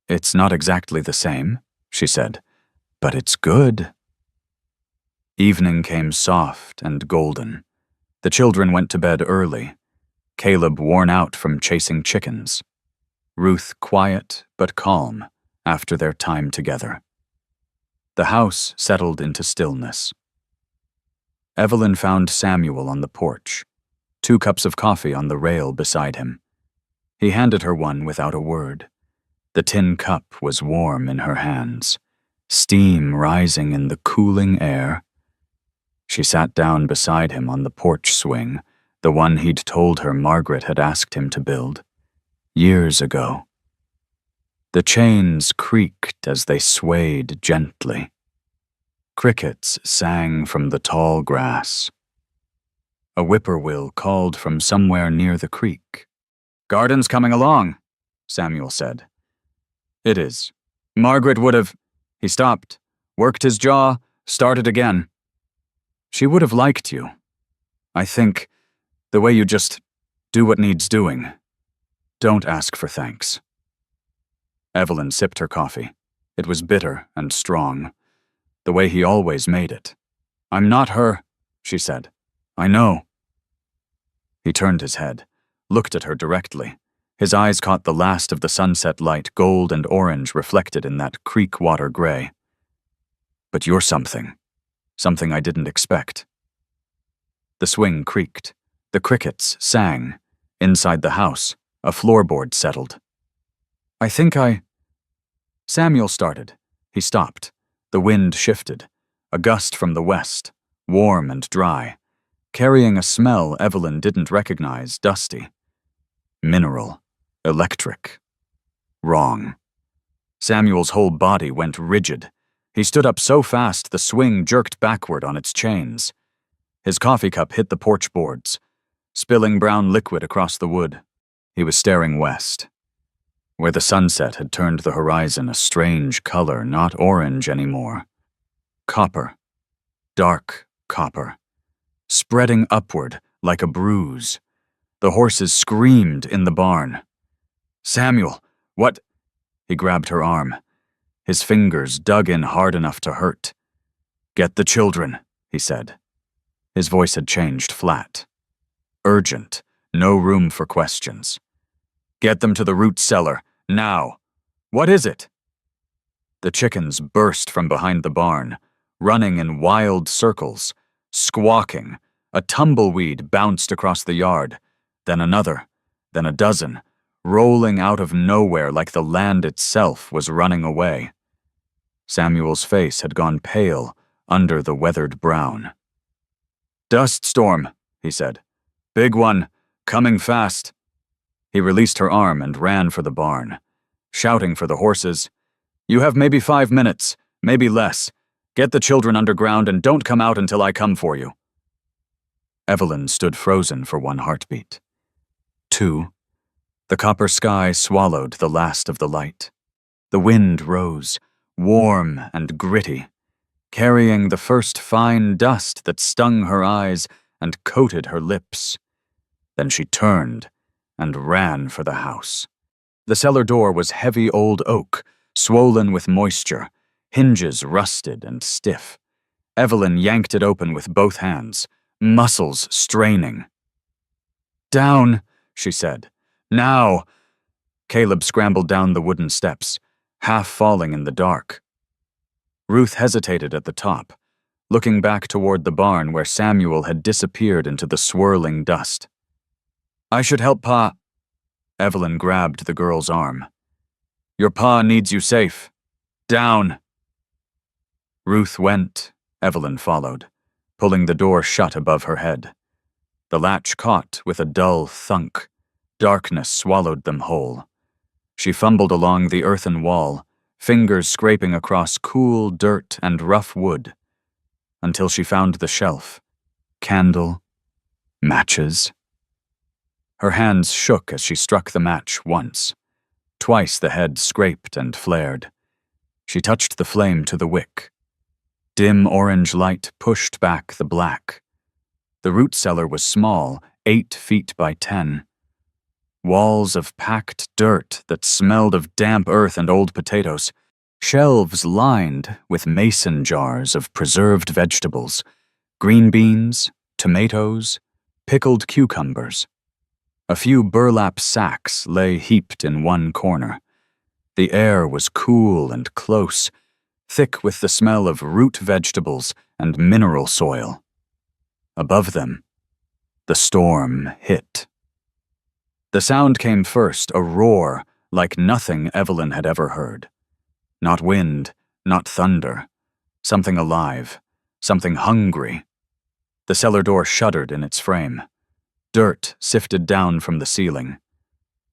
Speaker 1: "It's not exactly the same," she said, "but it's good." Evening came soft and golden. The children went to bed early. Caleb worn out from chasing chickens. Ruth quiet but calm after their time together. The house settled into stillness. Evelyn found Samuel on the porch, 2 cups of coffee on the rail beside him. He handed her one without a word. The tin cup was warm in her hands, steam rising in the cooling air. She sat down beside him on the porch swing, the one he'd told her Margaret had asked him to build, years ago. The chains creaked as they swayed gently. Crickets sang from the tall grass. A whippoorwill called from somewhere near the creek. "Garden's coming along," Samuel said. "It is. Margaret would have—" He stopped, worked his jaw, started again. "She would have liked you. I think the way you just do what needs doing. Don't ask for thanks." Evelyn sipped her coffee. It was bitter and strong, the way he always made it. "I'm not her," she said. "I know." He turned his head, looked at her directly. His eyes caught the last of the sunset light, gold and orange reflected in that creek water gray. "But you're something I didn't expect." The swing creaked. The crickets sang. Inside the house, a floorboard settled. "I think I—" Samuel started. He stopped. The wind shifted. A gust from the west, warm and dry, carrying a smell Evelyn didn't recognize, dusty. Mineral. Electric. Wrong. Samuel's whole body went rigid. He stood up so fast the swing jerked backward on its chains. His coffee cup hit the porch boards, spilling brown liquid across the wood. He was staring west, where the sunset had turned the horizon a strange color, not orange anymore. Copper. Dark copper. Spreading upward like a bruise. The horses screamed in the barn. "Samuel, what—" He grabbed her arm. His fingers dug in hard enough to hurt. "Get the children," he said. His voice had changed flat. Urgent, no room for questions. "Get them to the root cellar, now. What is it?" The chickens burst from behind the barn, running in wild circles, squawking. A tumbleweed bounced across the yard, then another, then a dozen, rolling out of nowhere like the land itself was running away. Samuel's face had gone pale under the weathered brown. "Dust storm," he said. "Big one, coming fast." He released her arm and ran for the barn, shouting for the horses. "You have maybe 5 minutes, maybe less. Get the children underground and don't come out until I come for you." Evelyn stood frozen for 1 heartbeat. 2. The copper sky swallowed the last of the light. The wind rose, warm and gritty, carrying the first fine dust that stung her eyes and coated her lips. Then she turned and ran for the house. The cellar door was heavy old oak, swollen with moisture, hinges rusted and stiff. Evelyn yanked it open with both hands, muscles straining. "Down," she said. "Now!" Caleb scrambled down the wooden steps, half falling in the dark. Ruth hesitated at the top, looking back toward the barn where Samuel had disappeared into the swirling dust. "I should help Pa." Evelyn grabbed the girl's arm. "Your pa needs you safe. Down." Ruth went. Evelyn followed, pulling the door shut above her head. The latch caught with a dull thunk. Darkness swallowed them whole. She fumbled along the earthen wall, fingers scraping across cool dirt and rough wood, until she found the shelf. Candle, matches. Her hands shook as she struck the match once. Twice the head scraped and flared. She touched the flame to the wick. Dim orange light pushed back the black. The root cellar was small, 8 feet by 10. Walls of packed dirt that smelled of damp earth and old potatoes. Shelves lined with mason jars of preserved vegetables, green beans, tomatoes, pickled cucumbers. A few burlap sacks lay heaped in one corner. The air was cool and close, thick with the smell of root vegetables and mineral soil. Above them, the storm hit. The sound came first, a roar like nothing Evelyn had ever heard. Not wind, not thunder. Something alive, something hungry. The cellar door shuddered in its frame. Dirt sifted down from the ceiling.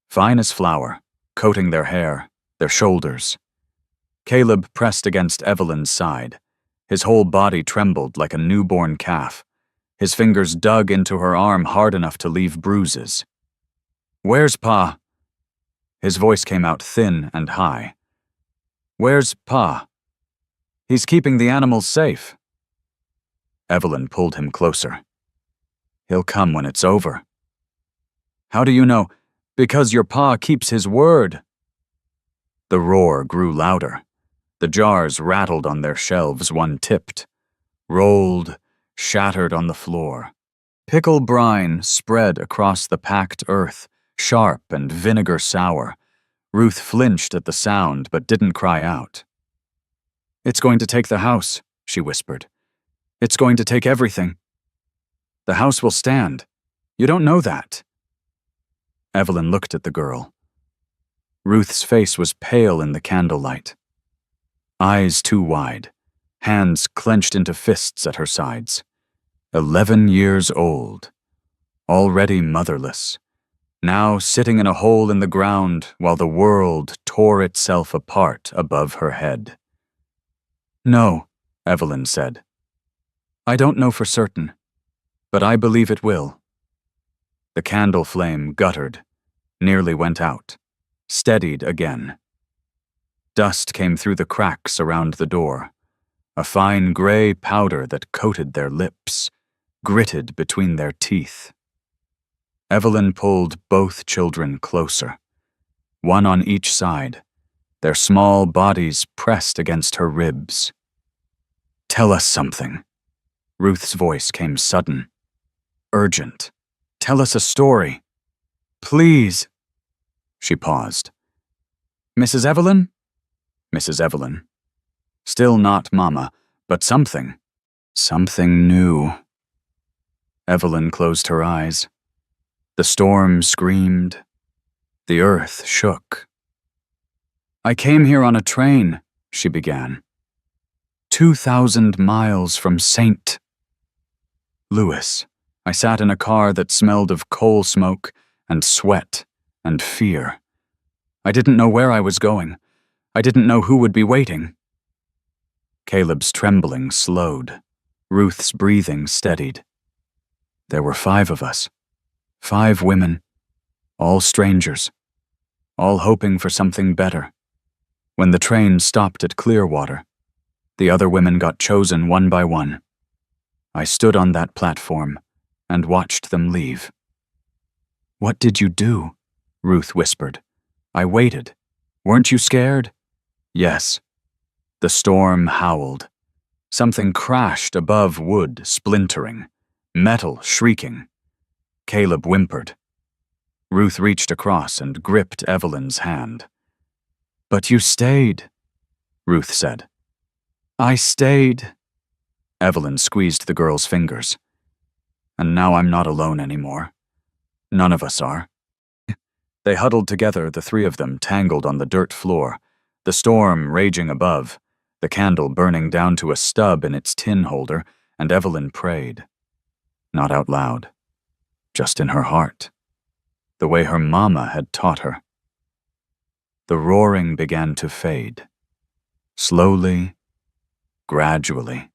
Speaker 1: Fine as flour, coating their hair, their shoulders. Caleb pressed against Evelyn's side. His whole body trembled like a newborn calf. His fingers dug into her arm hard enough to leave bruises. "Where's Pa?" His voice came out thin and high. "Where's Pa? He's keeping the animals safe." Evelyn pulled him closer. "He'll come when it's over." "How do you know?" "Because your Pa keeps his word." The roar grew louder. The jars rattled on their shelves, one tipped, rolled, shattered on the floor. Pickle brine spread across the packed earth, sharp and vinegar sour. Ruth flinched at the sound but didn't cry out. "It's going to take the house," she whispered. "It's going to take everything. The house will stand. You don't know that." Evelyn looked at the girl. Ruth's face was pale in the candlelight. Eyes too wide, hands clenched into fists at her sides. 11 years old, already motherless, now sitting in a hole in the ground while the world tore itself apart above her head. "No," Evelyn said. "I don't know for certain, but I believe it will." The candle flame guttered, nearly went out, steadied again. Dust came through the cracks around the door, a fine gray powder that coated their lips, gritted between their teeth. Evelyn pulled both children closer, one on each side, their small bodies pressed against her ribs. "Tell us something." Ruth's voice came sudden, urgent. "Tell us a story. Please." She paused. "Mrs. Evelyn?" Mrs. Evelyn. Still not Mama, but something. Something new. Evelyn closed her eyes. The storm screamed. The earth shook. "I came here on a train," she began. 2,000 miles from St. Louis. I sat in a car that smelled of coal smoke and sweat and fear. I didn't know where I was going. I didn't know who would be waiting. Caleb's trembling slowed. Ruth's breathing steadied. There were 5 of us. 5 women. All strangers. All hoping for something better. When the train stopped at Clearwater, the other women got chosen one by one. I stood on that platform and watched them leave. "What did you do?" Ruth whispered. "I waited. Weren't you scared?" "Yes." The storm howled. Something crashed above wood, splintering, metal shrieking. Caleb whimpered. Ruth reached across and gripped Evelyn's hand. "But you stayed," Ruth said. "I stayed." Evelyn squeezed the girl's fingers. "And now I'm not alone anymore. None of us are." They huddled together, the 3 of them tangled on the dirt floor, the storm raging above, the candle burning down to a stub in its tin holder, and Evelyn prayed. Not out loud, just in her heart, the way her mama had taught her. The roaring began to fade, slowly, gradually.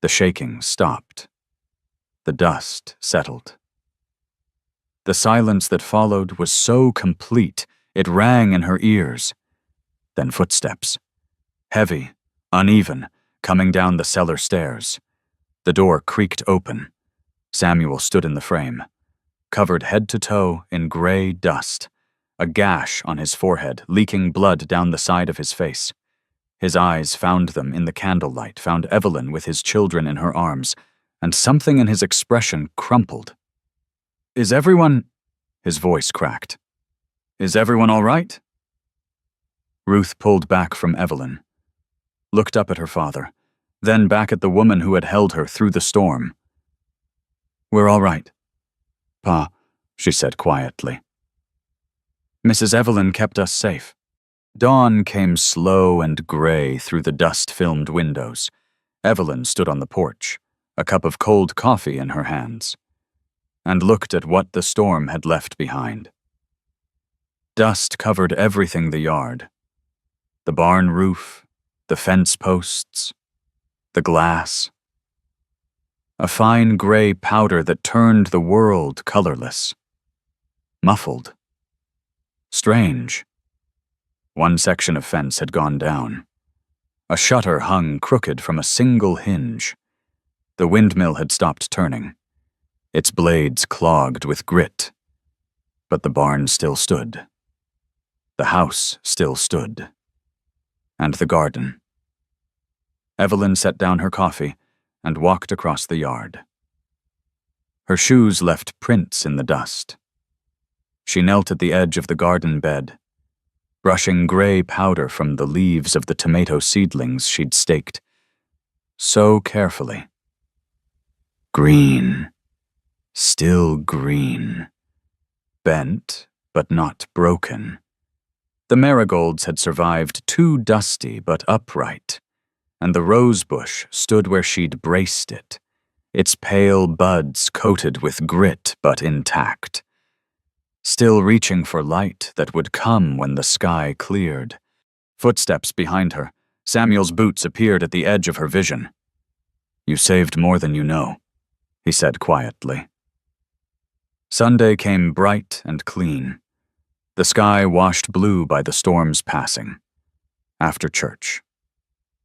Speaker 1: The shaking stopped. The dust settled. The silence that followed was so complete, it rang in her ears. Then footsteps. Heavy, uneven, coming down the cellar stairs. The door creaked open. Samuel stood in the frame, covered head to toe in gray dust, a gash on his forehead, leaking blood down the side of his face. His eyes found them in the candlelight, found Evelyn with his children in her arms, and something in his expression crumpled. "Is everyone..." His voice cracked. "Is everyone all right?" Ruth pulled back from Evelyn, looked up at her father, then back at the woman who had held her through the storm. "We're all right, Pa," she said quietly. "Mrs. Evelyn kept us safe." Dawn came slow and gray through the dust-filmed windows. Evelyn stood on the porch, a cup of cold coffee in her hands, and looked at what the storm had left behind. Dust covered everything the yard. The barn roof, the fence posts, the glass. A fine gray powder that turned the world colorless. Muffled. Strange. One section of fence had gone down. A shutter hung crooked from a single hinge. The windmill had stopped turning, its blades clogged with grit. But the barn still stood. The house still stood. And the garden. Evelyn set down her coffee and walked across the yard. Her shoes left prints in the dust. She knelt at the edge of the garden bed, brushing gray powder from the leaves of the tomato seedlings she'd staked so carefully. Green. Still green. Bent, but not broken. The marigolds had survived too dusty but upright, and the rose bush stood where she'd braced it, its pale buds coated with grit but intact. Still reaching for light that would come when the sky cleared. Footsteps behind her, Samuel's boots appeared at the edge of her vision. "You saved more than you know," he said quietly. Sunday came bright and clean, the sky washed blue by the storm's passing. After church,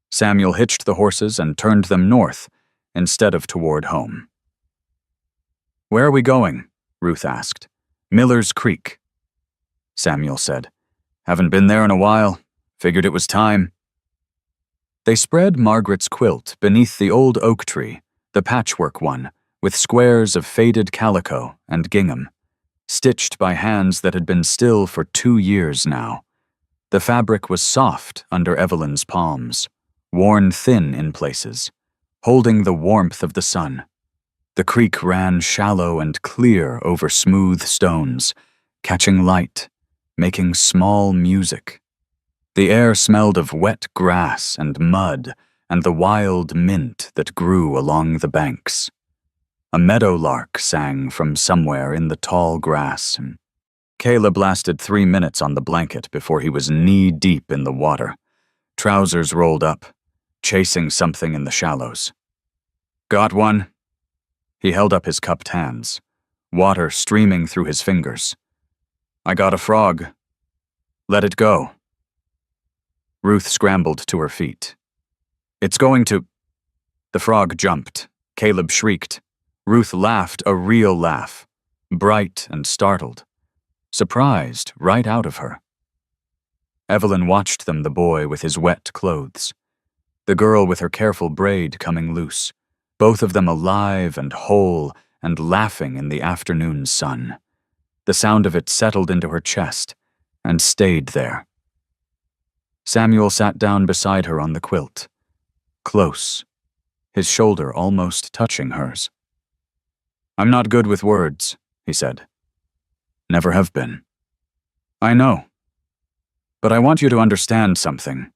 Speaker 1: Samuel hitched the horses and turned them north instead of toward home. "Where are we going?" Ruth asked. "Miller's Creek." Samuel said, "Haven't been there in a while. Figured it was time." They spread Margaret's quilt beneath the old oak tree, the patchwork one, with squares of faded calico and gingham, stitched by hands that had been still for 2 years now. The fabric was soft under Evelyn's palms, worn thin in places, holding the warmth of the sun. The creek ran shallow and clear over smooth stones, catching light, making small music. The air smelled of wet grass and mud and the wild mint that grew along the banks. A meadowlark sang from somewhere in the tall grass. Caleb lasted 3 minutes on the blanket before he was knee-deep in the water, trousers rolled up, chasing something in the shallows. "Got one?" He held up his cupped hands, water streaming through his fingers. "I got a frog. Let it go." Ruth scrambled to her feet. "It's going to—" The frog jumped. Caleb shrieked. Ruth laughed a real laugh, bright and startled, surprised right out of her. Evelyn watched them, the boy with his wet clothes, the girl with her careful braid coming loose, both of them alive and whole and laughing in the afternoon sun. The sound of it settled into her chest and stayed there. Samuel sat down beside her on the quilt, close, his shoulder almost touching hers. "I'm not good with words," he said. "Never have been." "I know. But I want you to understand something."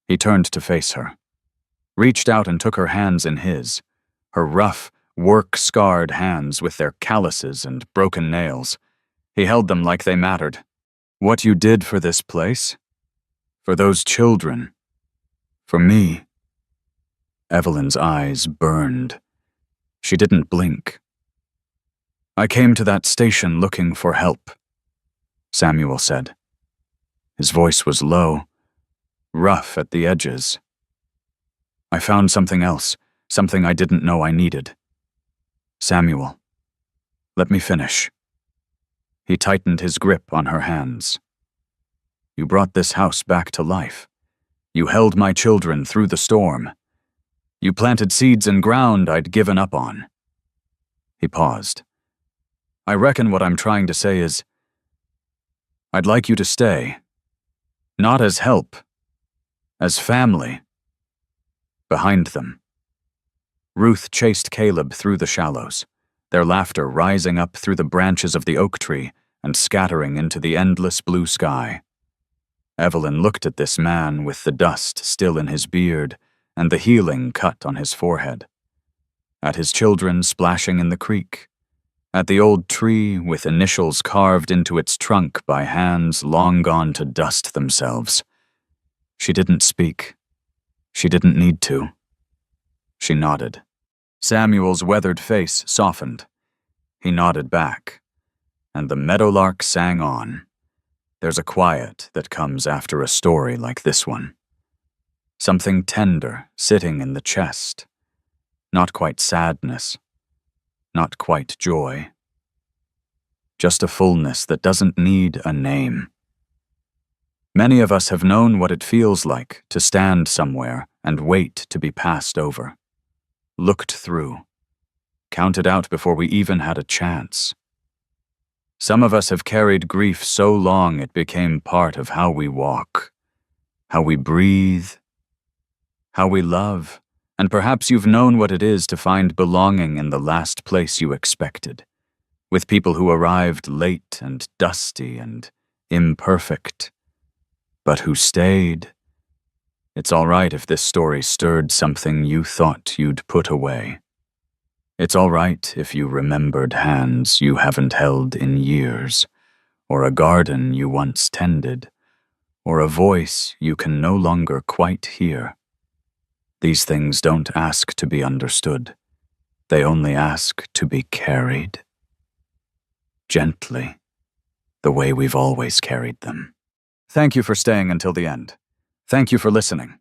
Speaker 1: He turned to face her, reached out and took her hands in his, her rough, work-scarred hands with their calluses and broken nails. He held them like they mattered. "What you did for this place, for those children, for me." Evelyn's eyes burned. She didn't blink. "I came to that station looking for help," Samuel said. His voice was low, rough at the edges. "I found something else, something I didn't know I needed. Samuel, let me finish." He tightened his grip on her hands. "You brought this house back to life. You held my children through the storm. You planted seeds in ground I'd given up on." He paused. I reckon what I'm trying to say is, I'd like you to stay. Not as help, as family. Behind them. Ruth chased Caleb through the shallows, their laughter rising up through the branches of the oak tree and scattering into the endless blue sky. Evelyn looked at this man with the dust still in his beard and the healing cut on his forehead, at his children splashing in the creek, at the old tree with initials carved into its trunk by hands long gone to dust themselves. She didn't speak. She didn't need to. She nodded. Samuel's weathered face softened. He nodded back, and the meadowlark sang on. There's a quiet that comes after a story like this one. Something tender sitting in the chest. Not quite sadness. Not quite joy. Just a fullness that doesn't need a name. Many of us have known what it feels like to stand somewhere and wait to be passed over. Looked through. Counted out before we even had a chance. Some of us have carried grief so long it became part of how we walk, how we breathe, how we love, and perhaps you've known what it is to find belonging in the last place you expected, with people who arrived late and dusty and imperfect, but who stayed. It's all right if this story stirred something you thought you'd put away. It's all right if you remembered hands you haven't held in years, or a garden you once tended, or a voice you can no longer quite hear. These things don't ask to be understood. They only ask to be carried. Gently, the way we've always carried them. Thank you for staying until the end. Thank you for listening.